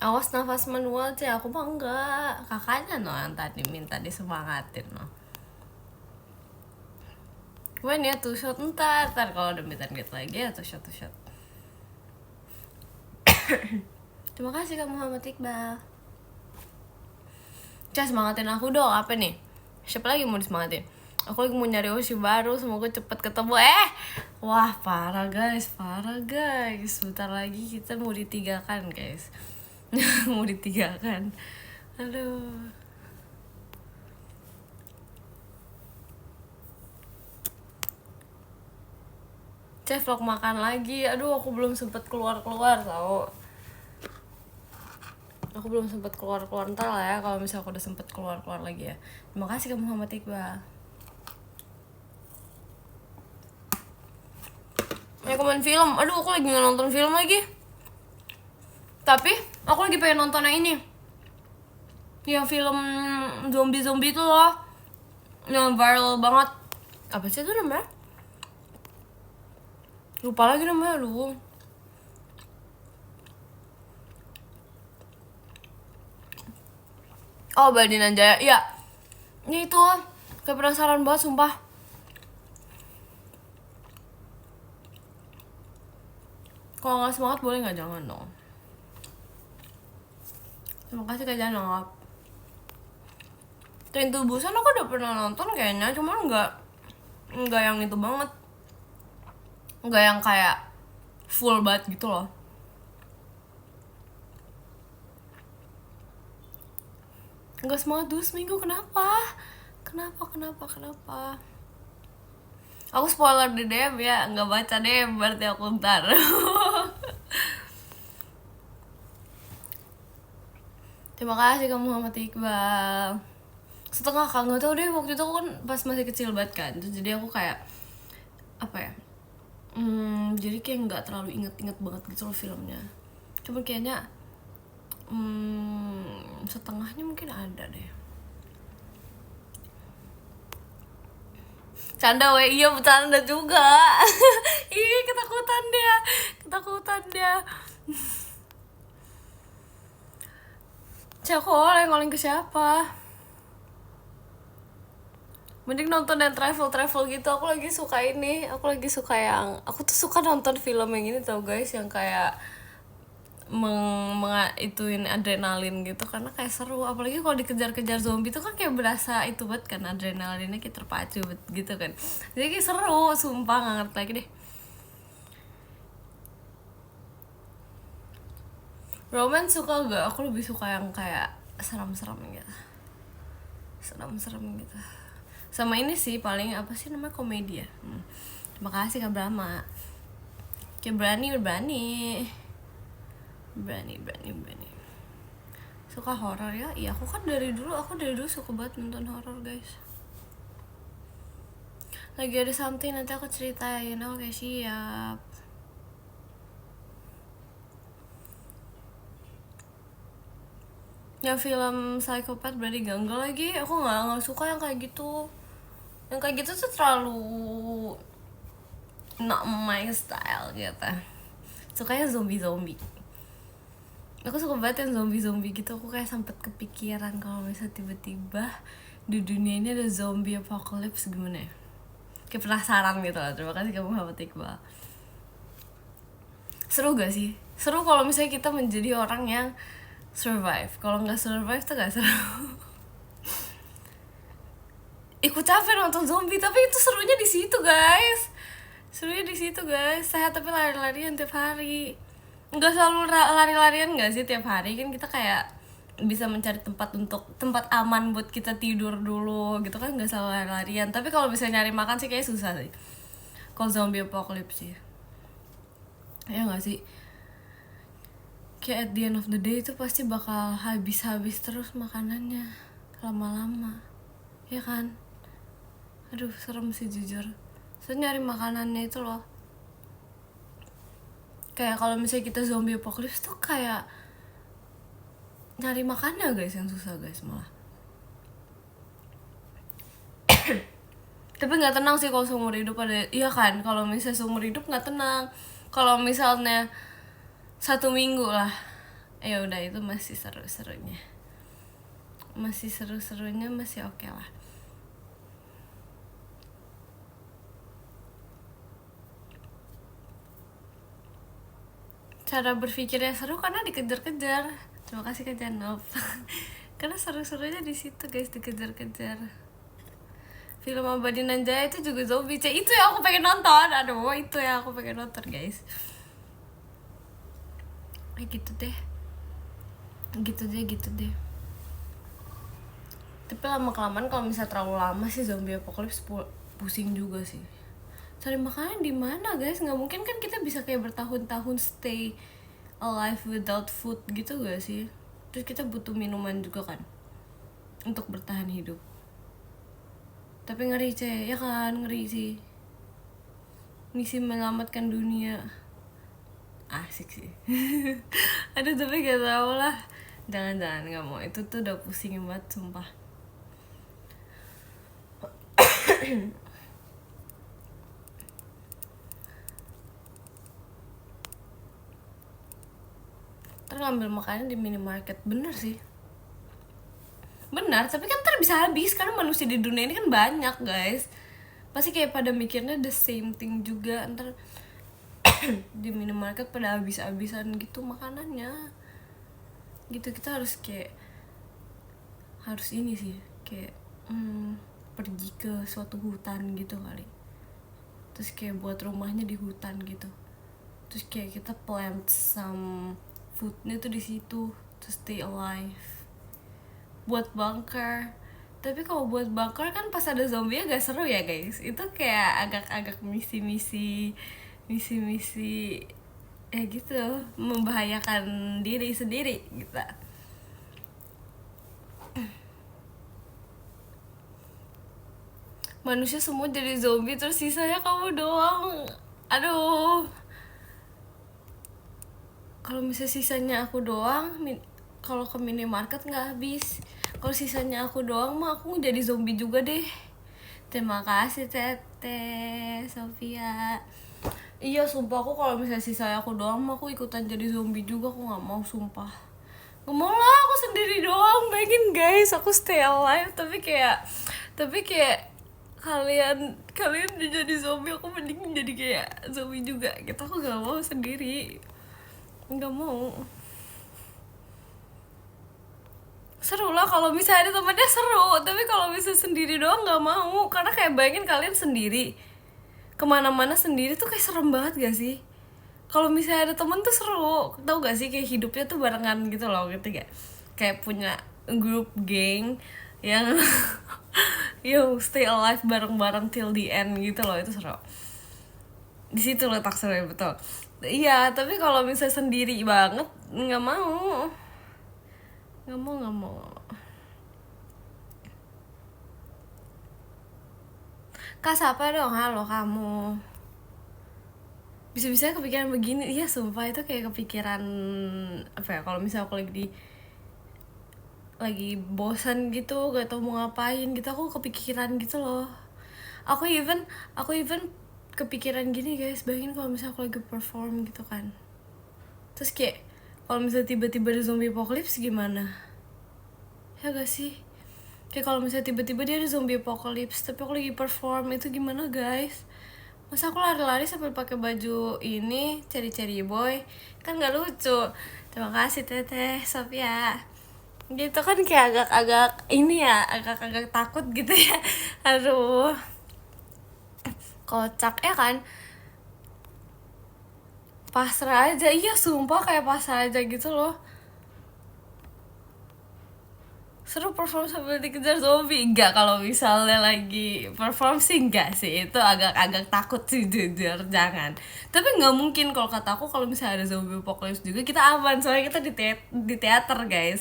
Awas nafas manual sih, aku mah enggak. Kakaknya no yang tadi minta disemangatin no. Win ya tuh shot ntar kalau udah minta gitu lagi ya tuh shot. Terima kasih Kak Muhammad Iqbal. Cah, semangatin aku dong. Apa nih? Siapa lagi mau disemangatin? Aku lagi mau nyari Oshi baru, semoga cepet ketemu. Wah, parah guys. Bentar lagi kita mau ditigakan guys. Mau ditigakan. Aduh. Cah, vlog makan lagi. Aduh, aku belum sempet keluar tau. Aku belum sempet keluar ntar lah ya kalau misalnya aku udah sempet keluar lagi ya. Terima kasih ke Muhammad Iqbal. Rekomen film. Aduh, aku lagi nggak nonton film lagi. Tapi aku lagi pengen nonton yang ini. Yang film zombie itu loh. Yang viral banget. Apa sih itu namanya? Lupa lagi namanya lu. Oh, Baldinan Jaya. Iya. Ini itu kayak penasaran banget sumpah. Kalau nggak semangat boleh nggak, jangan dong. Terima kasih Kak Janop. Train to Busan aku udah pernah nonton kayaknya, cuman nggak yang itu banget. Nggak yang kayak full banget gitu loh. Nggak semangat dulu seminggu, kenapa? Aku spoiler di DM ya, nggak baca DM berarti aku ntar. Terima kasih kamu Muhammad Iqbal. Setengah kan, nggak tau deh, waktu itu aku kan pas masih kecil banget kan, terus jadi aku kayak apa ya, jadi kayak nggak terlalu inget banget gitu loh filmnya. Cuma kayaknya setengahnya mungkin ada deh. Canda we, iya bercanda juga. Ih, ketakutan dia. Cek, oleh ke siapa? Mending nonton yang travel gitu. Aku lagi suka aku tuh suka nonton film yang ini tau guys, yang kayak ituin adrenalin gitu, karena kayak seru. Apalagi kalau dikejar-kejar zombie tuh kan kayak berasa itu banget kan, adrenalinnya kayak terpacu gitu kan. Jadi kayak seru, sumpah nggak ngerti lagi deh. Romance suka gak? Aku lebih suka yang kayak seram-seram gitu. Sama ini sih paling apa sih namanya, komedi ya. Terima kasih Kak Brahma. Kayak berani. Berani. Suka horor ya? Iya, aku dari dulu suka banget nonton horor, guys. Lagi ada something nanti aku ceritain. Oke, siap. Yang film psikopat berarti enggak lagi. Aku nggak suka yang kayak gitu. Yang kayak gitu tuh terlalu not my style gitu. Sukanya zombie. Aku suka banget yang zombie gitu. Aku kayak sempet kepikiran kalau misalnya tiba-tiba di dunia ini ada zombie apocalypse gimana ya. Kayak penasaran gitu lah. Terima kasih kamu Muhammad Iqbal. Seru gak sih? Seru kalau misalnya kita menjadi orang yang survive. Kalau nggak survive tuh gak seru. Ikut capek nonton zombie, tapi itu serunya di situ guys. Sehat tapi lari-larian tiap hari. Nggak selalu lari-larian nggak sih tiap hari, kan kita kayak bisa mencari tempat aman buat kita tidur dulu gitu kan, nggak selalu lari-larian. Tapi kalau bisa nyari makan sih kayak susah sih kalau zombie apocalypse sih, ya nggak sih? Kayak at the end of the day itu pasti bakal habis terus makanannya lama-lama, ya kan? Aduh serem sih jujur. So nyari makanannya itu loh. Kayak kalau misalnya kita zombie apocalypse tuh kayak nyari makannya guys yang susah guys malah. Tapi nggak tenang sih kalau seumur hidup ada, iya kan? Kalau misalnya seumur hidup nggak tenang. Kalau misalnya 1 minggu lah, ya udah itu masih seru-serunya, masih oke lah. Cara berpikirnya seru karena dikejar-kejar. Terima kasih Kak Janov. Karena seru-serunya di situ guys, dikejar-kejar. Film Abadi Nanjaya itu juga zombie. Itu yang aku pengen nonton. Aduh, itu yang aku pengen nonton guys. Gitu deh. Tapi lama-kelamaan kalau misalnya terlalu lama sih zombie apocalypse pusing juga sih. Cari makanan di mana guys? Nggak mungkin kan kita bisa kayak bertahun-tahun stay alive without food gitu gak sih? Terus kita butuh minuman juga kan untuk bertahan hidup. Tapi ngeri ya kan, ngeri sih. Misi menyelamatkan dunia asik sih. Aduh tapi gak tau lah. Jangan gak mau, itu tuh udah pusing banget sumpah. Ntar ngambil makanan di minimarket, bener sih. Benar, tapi kan ntar bisa habis karena manusia di dunia ini kan banyak guys. Pasti kayak pada mikirnya the same thing juga. Ntar di minimarket pada habis-habisan gitu makanannya. Gitu kita harus kayak ini sih kayak pergi ke suatu hutan gitu kali. Terus kayak buat rumahnya di hutan gitu. Terus kayak kita plant some foodnya tuh di situ to stay alive. Buat bunker. Tapi kalau buat bunker kan pas ada zombie agak seru ya guys. Itu kayak agak misi-misi ya gitu, membahayakan diri sendiri gitu. Manusia semua jadi zombie terus sisanya kamu doang. Aduh. Kalau misalnya sisanya aku doang, kalau ke minimarket nggak habis. Kalau sisanya aku doang mah aku jadi zombie juga deh. Terima kasih Tete Sofia. Iya sumpah, aku kalau misalnya sisanya aku doang mah aku ikutan jadi zombie juga. Aku nggak mau sumpah. Nggak mau lah, aku sendiri doang. Bayangin guys, aku stay alive tapi kayak kalian jadi zombie, aku mending jadi kayak zombie juga gitu. Aku nggak mau sendiri, nggak mau. Seru lah kalau misalnya ada temannya seru, tapi kalau misalnya sendiri doang nggak mau. Karena kayak bayangin kalian sendiri kemana-mana sendiri tuh kayak serem banget gak sih? Kalau misalnya ada temen tuh seru, tau gak sih kayak hidupnya tuh barengan gitu loh, gitu gak? Kayak punya grup geng yang yang stay alive bareng-bareng till the end gitu loh, itu seru. Di situ letak seru betul. Iya, tapi kalau misalnya sendiri banget nggak mau. Kak siapa dong, halo kamu. Bisa-bisa kepikiran begini, iya sumpah itu kayak kepikiran apa ya, kalau misalnya aku lagi bosan gitu, gak tau mau ngapain gitu, aku kepikiran gitu loh. Aku even kepikiran gini guys, bayangin kalau misalnya aku lagi perform gitu kan, terus kayak kalau misalnya tiba-tiba ada zombie apocalypse gimana, ya gak sih? Kayak kalau misalnya tiba-tiba dia ada zombie apocalypse tapi aku lagi perform, itu gimana guys? Masa aku lari-lari sambil pakai baju ini cherry boy, kan nggak lucu. Terima kasih Teteh Sophia. Gitu kan kayak agak-agak ini ya, agak-agak takut gitu ya. Aduh, kocak ya kan. Pasrah aja, iya sumpah kayak pasrah aja gitu loh. Seru perform sambil dikejar zombie? Enggak, kalau misalnya lagi perform sih enggak sih, itu agak-agak takut sih jujur, jangan. Tapi nggak mungkin kalau kata aku, kalau misalnya ada zombie apocalypse juga kita aman, soalnya kita di teater guys,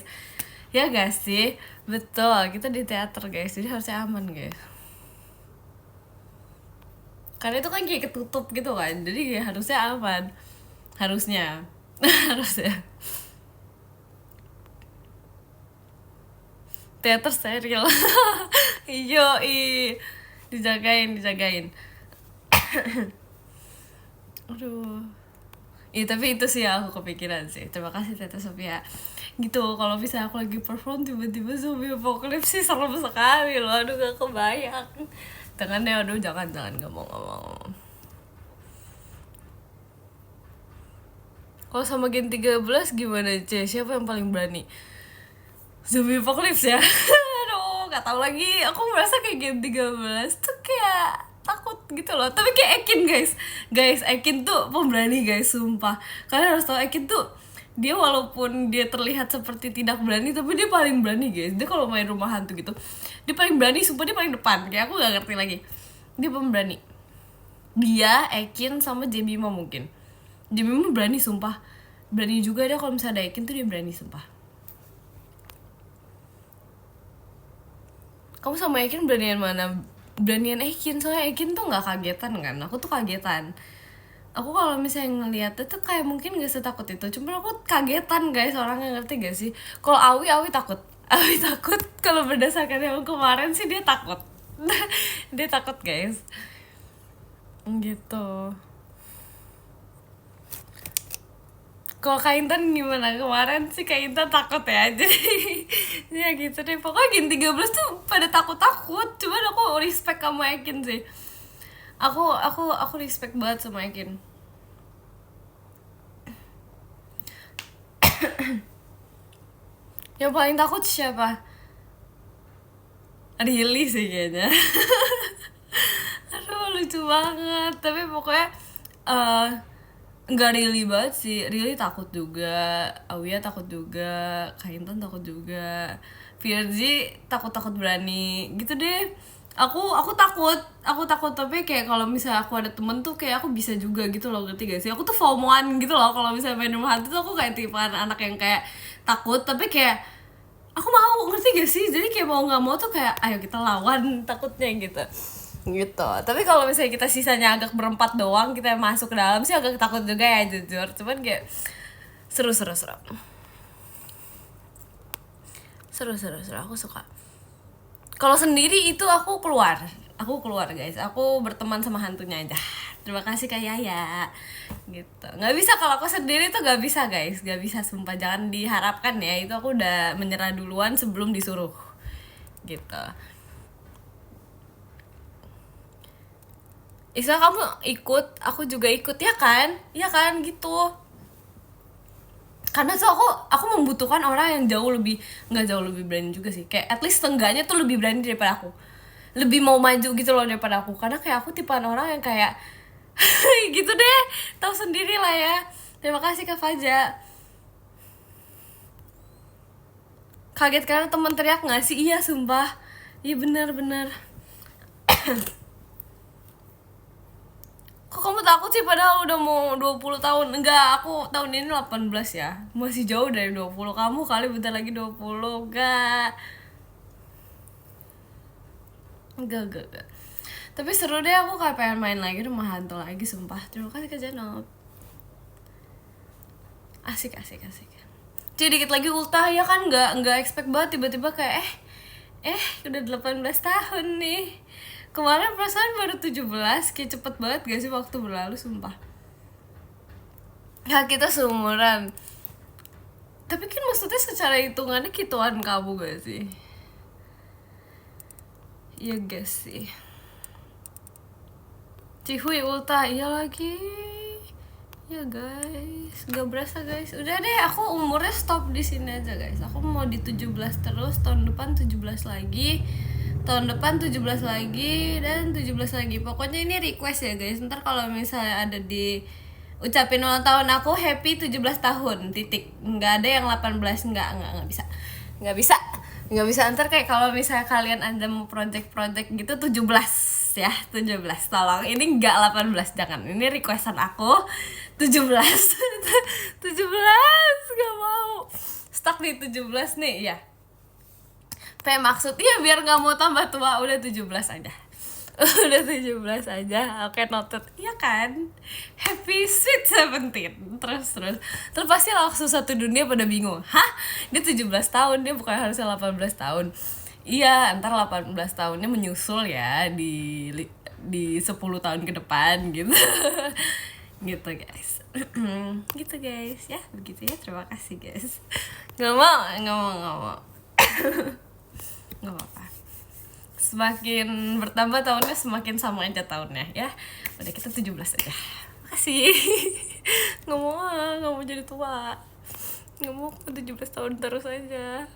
ya gak sih? Betul, kita di teater guys, jadi harusnya aman guys, karena itu kan kayak ketutup gitu kan, jadi kayak harusnya aman, harusnya. Harusnya teater steril. Iyo dijagain. Aduh. Iya tapi itu sih aku kepikiran sih. Terima kasih Teta Sophia. Gitu, kalau bisa aku lagi perform tiba-tiba zombie apocalypse sih serem sekali loh. Aduh gak kebayang. Jangan deh, aduh jangan gak mau. Kalau sama Gen 13 gimana C? Siapa yang paling berani? Zombie apocalypse ya. Aduh, gak tahu lagi. Aku merasa kayak Gen 13 tuh kayak takut gitu loh. Tapi kayak Ekin guys, Ekin tuh pemberani guys, sumpah. Kalian harus tahu Ekin tuh, dia walaupun dia terlihat seperti tidak berani, tapi dia paling berani guys. Dia kalau main rumah hantu gitu, dia paling berani, sumpah dia paling depan. Kayak aku gak ngerti lagi, dia pemberani. Dia, Ekin, sama Jemima mungkin. Jemima berani sumpah, berani juga dia. Kalau misalnya ada Ekin tuh dia berani sumpah. Kamu sama Ekin beranian mana? Beranian Ekin, soalnya Ekin tuh nggak kagetan kan, aku tuh kagetan. Aku kalau misalnya ngeliatnya tuh kayak mungkin gak setakut itu, cuma aku kagetan guys, orangnya, ngerti gak sih? Kalau Awi takut. Awi takut, kalau berdasarkan yang kemarin sih dia takut. Dia takut guys, gitu. Kalau Kak Intan gimana? Kemarin sih Kak Intan takut ya. Jadi ya gitu deh. Pokoknya Gen 13 tuh pada takut-takut. Cuman aku respect sama Ekin sih. Aku respect banget sama Ekin. Yang paling takut siapa? Rilly sih kayaknya. Aduh lucu banget. Tapi pokoknya nggak Rilly banget sih. Rilly takut juga, Awia takut juga, Kak Intan takut juga, Virgi takut berani gitu deh. Aku takut tapi kayak kalau misalnya aku ada temen tuh kayak aku bisa juga gitu loh, ngerti gak sih? Aku tuh FOMO-an gitu loh kalau misalnya main rumah hantu tuh. Aku kayak tipe anak yang kayak takut tapi kayak aku mau, ngerti gak sih? Jadi kayak mau nggak mau tuh kayak ayo kita lawan takutnya gitu. Tapi kalau misalnya kita sisanya agak berempat doang, kita masuk ke dalam sih agak takut juga ya jujur. Cuman kayak seru aku suka. Kalau sendiri itu aku keluar guys, aku berteman sama hantunya aja. Terima kasih Kak Yaya gitu. Nggak bisa, kalau aku sendiri tuh nggak bisa guys, nggak bisa sumpah, jangan diharapkan ya. Itu aku udah menyerah duluan sebelum disuruh gitu. Isa kamu ikut, aku juga ikut ya kan? Iya kan gitu. Karena tuh aku membutuhkan orang yang nggak jauh lebih berani juga sih. Kayak at least seenggaknya tuh lebih berani daripada aku. Lebih mau maju gitu loh daripada aku. Karena kayak aku tipean orang yang kayak gitu deh. Tahu sendiri lah ya. Terima kasih Kak Faja. Kaget karena temen teriak nggak sih? Iya sumpah. Iya benar. Kok kamu aku sih padahal udah mau 20 tahun. Enggak, aku tahun ini 18 ya. Masih jauh dari 20. Kamu kali bentar lagi 20. Enggak. Tapi seru deh, aku kayak pengen main lagi Rumah Hantu lagi, sumpah. Terima kasih Kak Janop. Asik. Jadi dikit lagi ultah ya kan, nggak expect banget tiba-tiba kayak udah 18 tahun nih. Kemarin perasaan baru 17, kayak cepet banget gak sih waktu berlalu, sumpah. Ya kita seumuran. Tapi kan maksudnya secara hitungannya kituan kamu gak sih? Iya guys sih. Cihuy ultah, iya lagi. Ya guys, gak berasa guys. Udah deh, aku umurnya stop di sini aja guys. Aku mau di 17 terus, tahun depan 17 lagi. Tahun depan 17 lagi dan 17 lagi. Pokoknya ini request ya guys. Ntar kalau misalnya ada di ucapin ulang tahun aku happy 17 tahun titik. Nggak ada yang 18, nggak bisa. Nggak bisa ntar kayak kalau misalnya kalian ada mau project gitu 17 ya, 17 tolong. Ini nggak 18, jangan. Ini requestan aku 17. 17 nggak mau. Stuck di 17 nih ya. Maksudnya biar nggak mau tambah tua, udah 17 aja. Udah 17 aja. Oke, noted. Iya kan? Happy sweet 17. Terus pasti langsung satu dunia pada bingung. Hah? Dia 17 tahun, dia bukan harusnya 18 tahun. Iya, ntar 18 tahunnya menyusul ya di 10 tahun ke depan gitu. Gitu guys. Gitu guys ya, begitu ya. Terima kasih guys. Nggak mau. Nggak apa-apa. Semakin bertambah tahunnya semakin sama aja tahunnya ya. Udah kita 17 aja. Makasih. Nggak mau jadi tua. Nggak mau 17 tahun terus aja.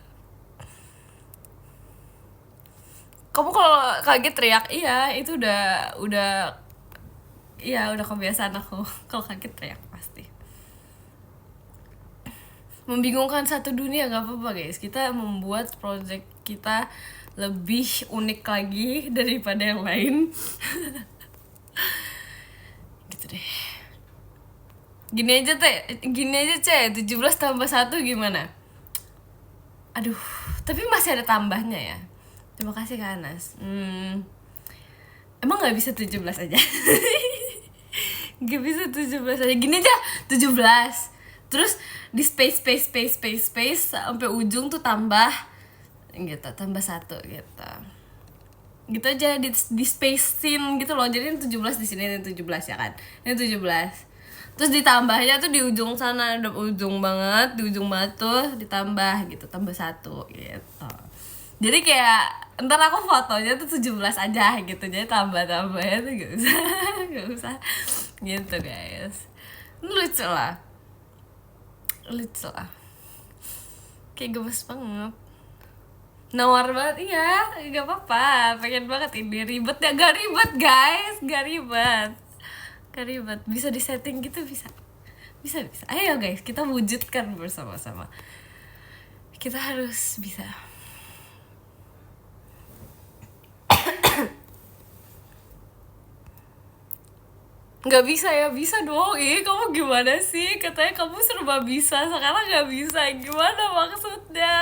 Kamu kalau kaget teriak, iya itu udah kebiasaan aku. Kalau kaget teriak pasti. Membingungkan satu dunia, gak apa-apa guys. Kita membuat project kita lebih unik lagi daripada yang lain. Gitu deh. Gini aja Ce, 17 tambah 1 gimana? Aduh, tapi masih ada tambahnya ya. Terima kasih Kak Anas. Emang gak bisa 17 aja? Gak bisa 17 aja. Gini aja, 17. Terus di space sampai ujung tuh tambah gitu, tambah 1 gitu. Gitu aja di space-in gitu loh. Jadi ini 17 di sini, ini 17 ya kan. Ini 17. Terus ditambahnya tuh di ujung sana, udah ujung banget, di ujung banget tuh ditambah gitu, tambah 1 gitu. Jadi kayak ntar aku fotonya tuh 17 aja gitu. Jadi tambah-tambahnya tuh gak usah gitu guys. Lucu lah. Kayak gemes banget. Nawar banget, iya, gak apa-apa. Pengen banget ini, ribet ya? Gak ribet guys, gak ribet. Bisa disetting gitu, bisa. Ayo guys, kita wujudkan bersama-sama. Kita harus bisa. Nggak bisa ya, bisa dong. Kamu gimana sih? Katanya kamu serba bisa, sekarang nggak bisa. Gimana maksudnya?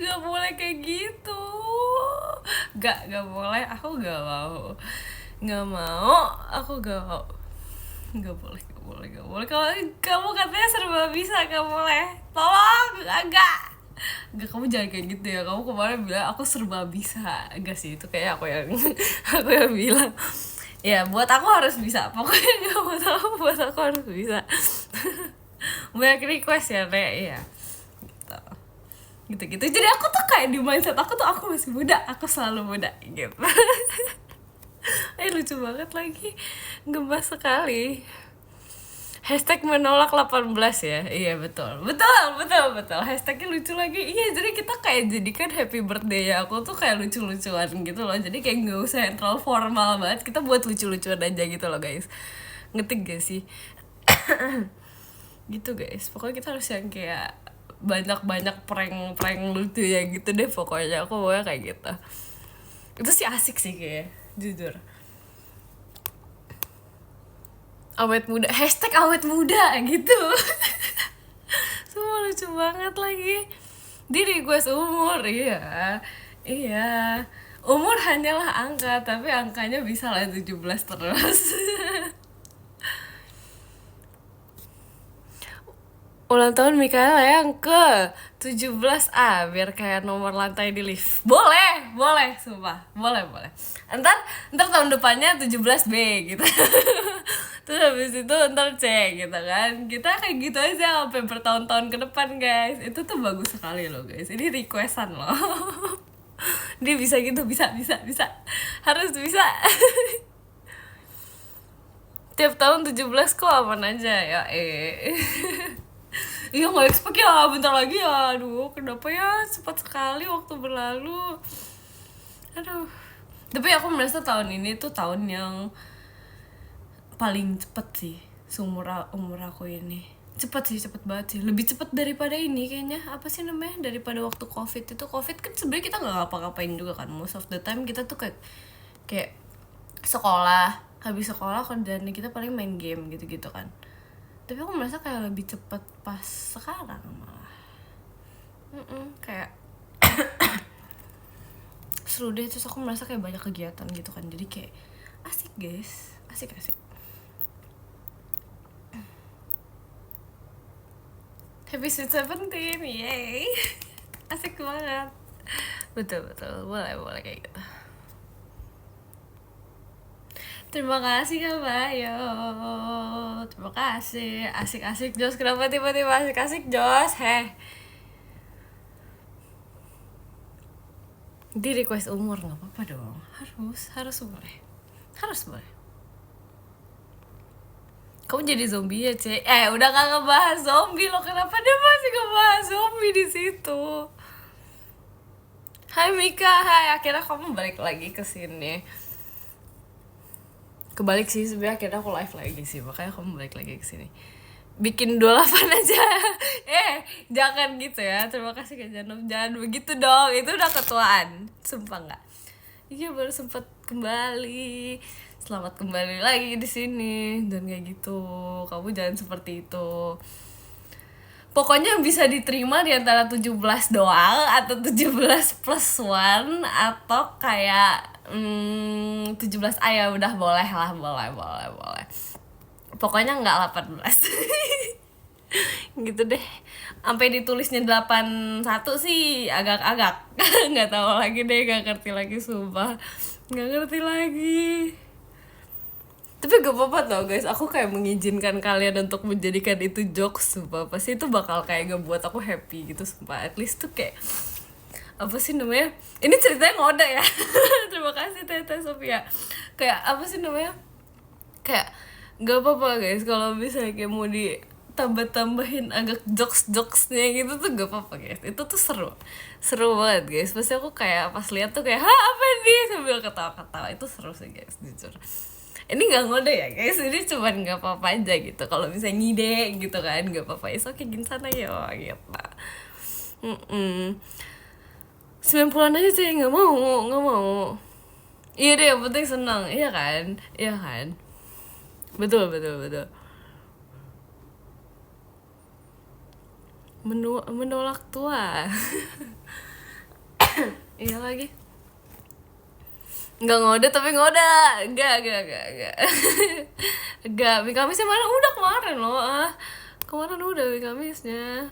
Nggak boleh kayak gitu. Nggak boleh. Aku nggak mau. Aku nggak mau. Nggak boleh. Kalau kamu katanya serba bisa, nggak boleh. Tolong, enggak. Enggak, kamu jangan kayak gitu ya. Kamu kemarin bilang aku serba bisa. Enggak sih, itu kayak aku yang bilang. Ya, buat aku harus bisa. Pokoknya buat aku harus bisa. Banyak request ya, Nek. Iya. Gitu. Jadi aku tuh kayak di mindset aku tuh aku masih muda. Aku selalu muda gitu. Lucu banget lagi. Gemas sekali. Hashtag menolak 18 ya. Iya betul. Hashtagnya lucu lagi. Iya, jadi kita kayak jadikan happy birthday ya aku tuh kayak lucu-lucuan gitu loh. Jadi kayak gak usah yang terlalu formal banget. Kita buat lucu-lucuan aja gitu loh guys. Ngetik gak sih? Gitu guys. Pokoknya kita harus yang kayak banyak prank lucu ya gitu deh. Pokoknya aku mau kayak gitu. Itu sih asik sih kayak, jujur. awet muda, hashtag awet muda gitu. Semua lucu banget lagi. Di request umur, iya. Iya. Umur hanyalah angka, tapi angkanya bisa lah 17 terus. Ulang tahun Mikaela yang ke 17A, biar kayak nomor lantai di lift. Boleh, sumpah. Boleh. Ntar tahun depannya 17B gitu. Terus habis itu ntar C gitu kan. Kita kayak gitu aja sampai bertahun-tahun ke depan, guys. Itu tuh bagus sekali loh, guys. Ini requestan loh. Dia bisa gitu, bisa. Harus bisa. Tiap tahun 17 kok aman aja ya. Iya nggak expect ya, bentar lagi ya. Aduh, kenapa ya cepat sekali waktu berlalu. Aduh. Tapi aku merasa tahun ini tuh tahun yang paling cepet sih seumur umur aku ini. Cepet banget sih. Lebih cepet daripada ini kayaknya. Apa sih namanya? Daripada waktu COVID itu. COVID kan sebenarnya kita nggak ngapa-ngapain juga kan. Most of the time kita tuh kayak sekolah, habis sekolah kerjaannya kita paling main game gitu-gitu kan. Tapi aku merasa kayak lebih cepet pas sekarang malah. Kayak seru deh, terus aku merasa kayak banyak kegiatan gitu kan, jadi kayak asik guys, asik. Happy Sweet 17, yay. Asik banget. Betul, boleh kayak gitu. Terima kasih Kak Bayo. Terima kasih. Asik Jos. Kenapa tiba-tiba asik Jos? Di request umur nggak apa-apa dong. Harus boleh. Kamu jadi zombie ya, Cek? Udah gak ngebahas zombie loh. Kenapa dia masih ngebahas zombie di situ? Hai Mika, hai. Akhirnya kamu balik lagi ke sini. Kebalik sih sebenarnya, akhirnya aku live lagi sih, makanya kamu balik lagi ke sini. Bikin 28 aja. Jangan gitu ya. Terima kasih Kak Janum. Jangan begitu dong. Itu udah ketuaan. Sumpah nggak. Iya, baru sempat kembali. Selamat kembali lagi di sini. Dan kayak gitu. Kamu jangan seperti itu. Pokoknya bisa diterima di antara 17 doang atau 17 plus 1 atau kayak 17 ya udah boleh. Pokoknya nggak 18. Gitu deh. Sampai ditulisnya 81 sih agak-agak. Nggak tahu lagi deh, nggak ngerti lagi sumpah. Nggak ngerti lagi. Tapi gak apa-apa tau guys, aku kayak mengizinkan kalian untuk menjadikan itu jokes, sumpah. Pasti itu bakal kayak ngebuat aku happy gitu, sumpah. At least tuh kayak, apa sih namanya? Ini ceritanya ngode ya. Terima kasih Tete Sofia. Kayak, apa sih namanya? Kayak, gak apa-apa guys, kalau misalnya kayak mau ditambah-tambahin agak jokes-jokesnya gitu tuh gak apa-apa guys. Itu tuh seru banget guys. Pasti aku kayak pas lihat tuh kayak, apa nih, sambil ketawa-ketawa. Itu seru sih guys, jujur. Ini gak ngode ya guys, ini cuman gak apa-apa aja gitu. Kalau misalnya ngide gitu kan, gak apa-apa. Oke, gini sana ya gitu. 90-an aja sih, gak mau. Iya deh, yang penting senang. Iya kan. Betul. Menolak tua. Iya lagi. Nggak ngode tapi ngode. Enggak. Enggak, Mikamisnya mana? Udah kemarin loh. Kemarin udah Mikamisnya.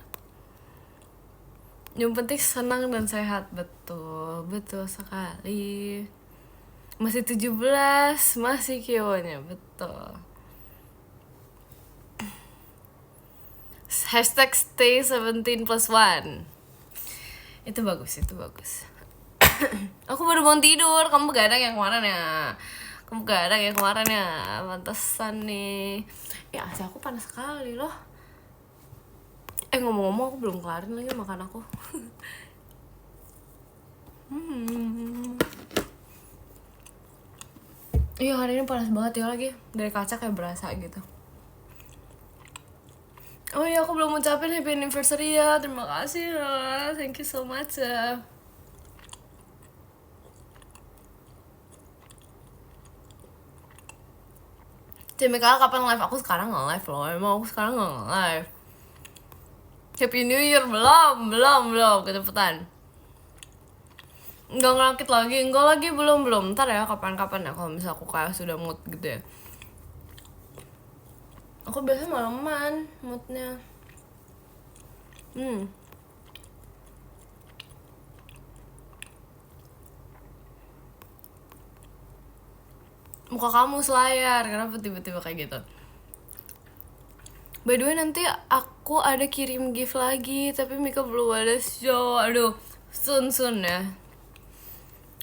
Yang penting senang dan sehat. Betul sekali. Masih 17, masih kionya, betul. Hashtag stay 17 plus 1. Itu bagus. Aku baru bangun tidur. Kamu begadang yang kemarin ya. Pantesan nih. Ya asli aku panas sekali loh. Ngomong-ngomong aku belum kelarin lagi makan aku. Iya, hari ini panas banget ya lagi. Dari kaca kayak berasa gitu. Oh iya, aku belum ngucapin happy anniversary ya. Terima kasih ya. Thank you so much ya. Cemika kapan live? Aku sekarang nggak live loh, emang aku sekarang nggak live. Happy New Year belum kecepetan. Nggak ngerakit lagi, enggak lagi, belum. Ntar ya kapan-kapan ya kalau misal aku kayak sudah mood gitu ya. Aku biasa malaman moodnya. Muka kamu selayar, kenapa tiba-tiba kayak gitu? By the way nanti aku ada kirim gift lagi, tapi Mika belum ada show. Aduh, soon ya.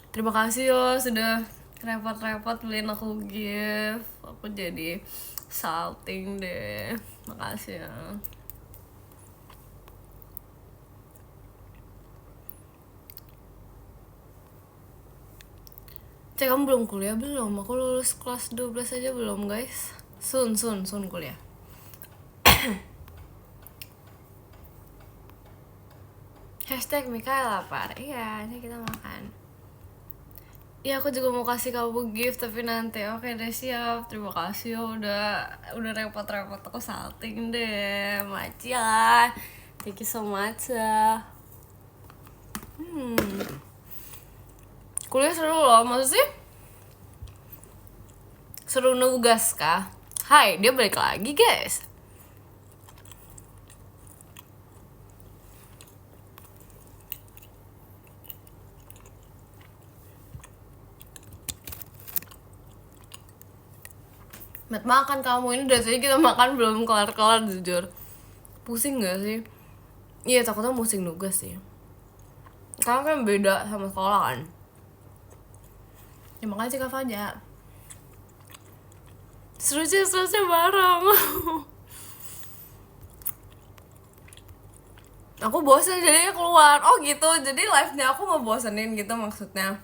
Terima kasih yo sudah repot-repot beliin aku gift. Aku jadi salting deh. Makasih ya. Cek, kamu belum kuliah belum? Aku lulus kelas 12 aja belum guys. Soon kuliah. Hashtag Mika lapar. Iya, ini kita makan. Iya, aku juga mau kasih kamu gift tapi nanti. Oke deh, siap. Terima kasih ya udah repot-repot aku salting deh. Makasih ya. Thank you so much ya. Kuliah seru loh, maksudnya seru nugas kah? Hai, dia balik lagi guys. Mat, makan kamu ini dari tadi kita makan belum kelar-kelar jujur. Pusing gak sih? Iya, takutnya pusing nugas sih. Karena kan beda sama sekolah kan. Ya makasih Kak Faja. Seru-seru bareng. Aku bosen jadinya keluar. Oh gitu, jadi live-nya aku ngebosenin gitu maksudnya.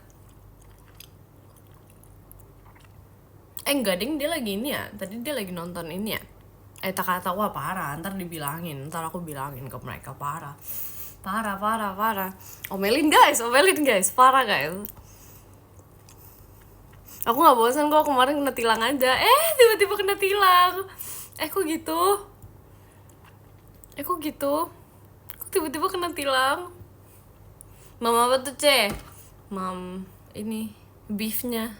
Enggak ding, dia lagi ini ya. Tadi dia lagi nonton ini ya. Tak kata, wah parah, ntar dibilangin. Ntar aku bilangin ke mereka, parah. Omelin guys, parah guys. Aku gak bosan kok, kemarin kena tilang aja. Tiba-tiba kena tilang. Kok gitu? Kok tiba-tiba kena tilang? Mama apa tuh, Ce? Mam, ini, beefnya.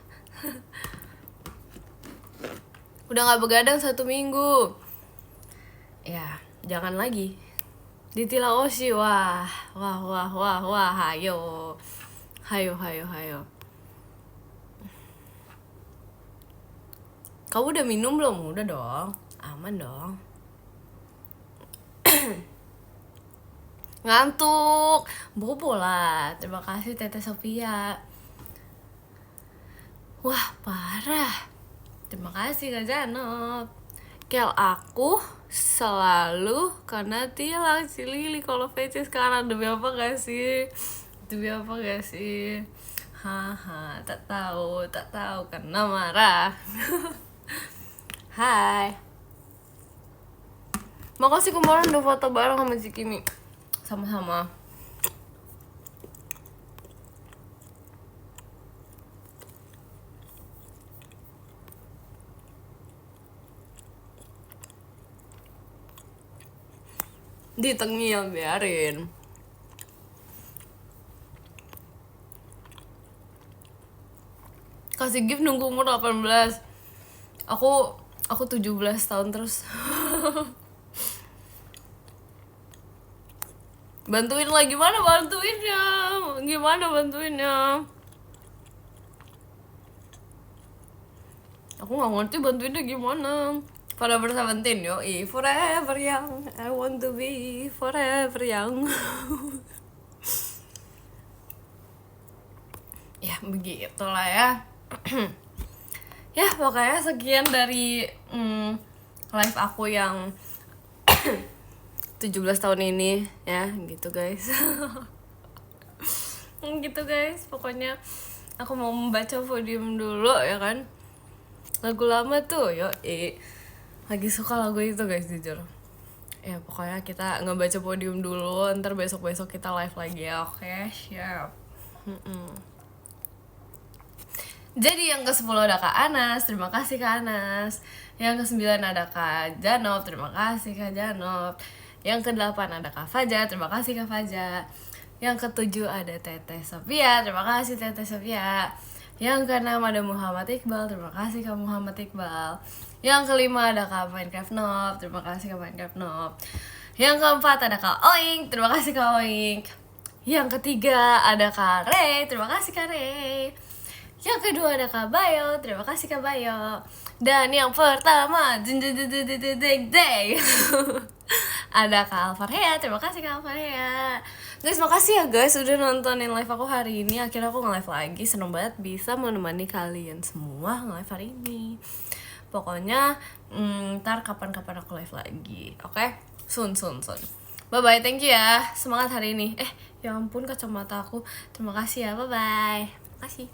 Udah gak begadang 1 minggu. Ya, jangan lagi. Ditilang Oshi, wah. Hayo. Kamu udah minum belum? Udah dong, aman dong. Ngantuk, bobo lah. Terima kasih Tete Sophia. Wah parah. Terima kasih Kak Janot. Kel, aku selalu karena tilang si Lili kalau VC sekarang. Demi apa gak sih? Haha, tak tahu karena marah. Hai. Makasih kemarin udah foto bareng sama si Kimi. Sama-sama. Ditengil, biarin. Kasih gift nunggu umur 18. Aku 17 tahun terus. Bantuin lah, gimana bantuinnya? Aku gak ngerti bantuinnya gimana. Forever 17, yoi. Forever young, I want to be forever young. Ya begitulah ya. Ya pokoknya sekian dari live aku yang 17 tahun ini ya, gitu guys. Gitu guys, pokoknya aku mau membaca podium dulu ya kan. Lagu lama tuh, yoi. Lagi suka lagu itu guys, jujur. Ya pokoknya kita ngebaca podium dulu, ntar besok-besok kita live lagi ya, oke? Siap. Jadi yang ke-10 ada Kak Anas, terima kasih Kak Anas. Yang ke-9 ada Kak Janov, terima kasih Kak Janov. Yang ke-8 ada Kak Faja, terima kasih Kak Faja. Yang ke-7 ada Teteh Sofia, terima kasih Teteh Sofia. Yang ke-6 ada Muhammad Iqbal, terima kasih Kak Muhammad Iqbal. Yang ke-5 ada Kak Minecraft Noob, terima kasih Kak Minecraft Noob. Yang ke-4 ada Kak Oink, terima kasih Kak Oink. Yang ketiga ada Kak Rey, terima kasih Kak Rey. Yang kedua ada Kak Bayo, terima kasih Kak Bayo. Dan yang pertama, ada Kak Alfarhea, terima kasih Kak Alfarhea. Guys, makasih ya guys udah nontonin live aku hari ini. Akhirnya aku nge-live lagi, seneng banget bisa menemani kalian semua nge-live hari ini. Pokoknya ntar kapan-kapan aku live lagi, oke? Soon. Bye bye, thank you ya, semangat hari ini. Ya ampun kacamata aku, terima kasih ya, bye bye, makasih.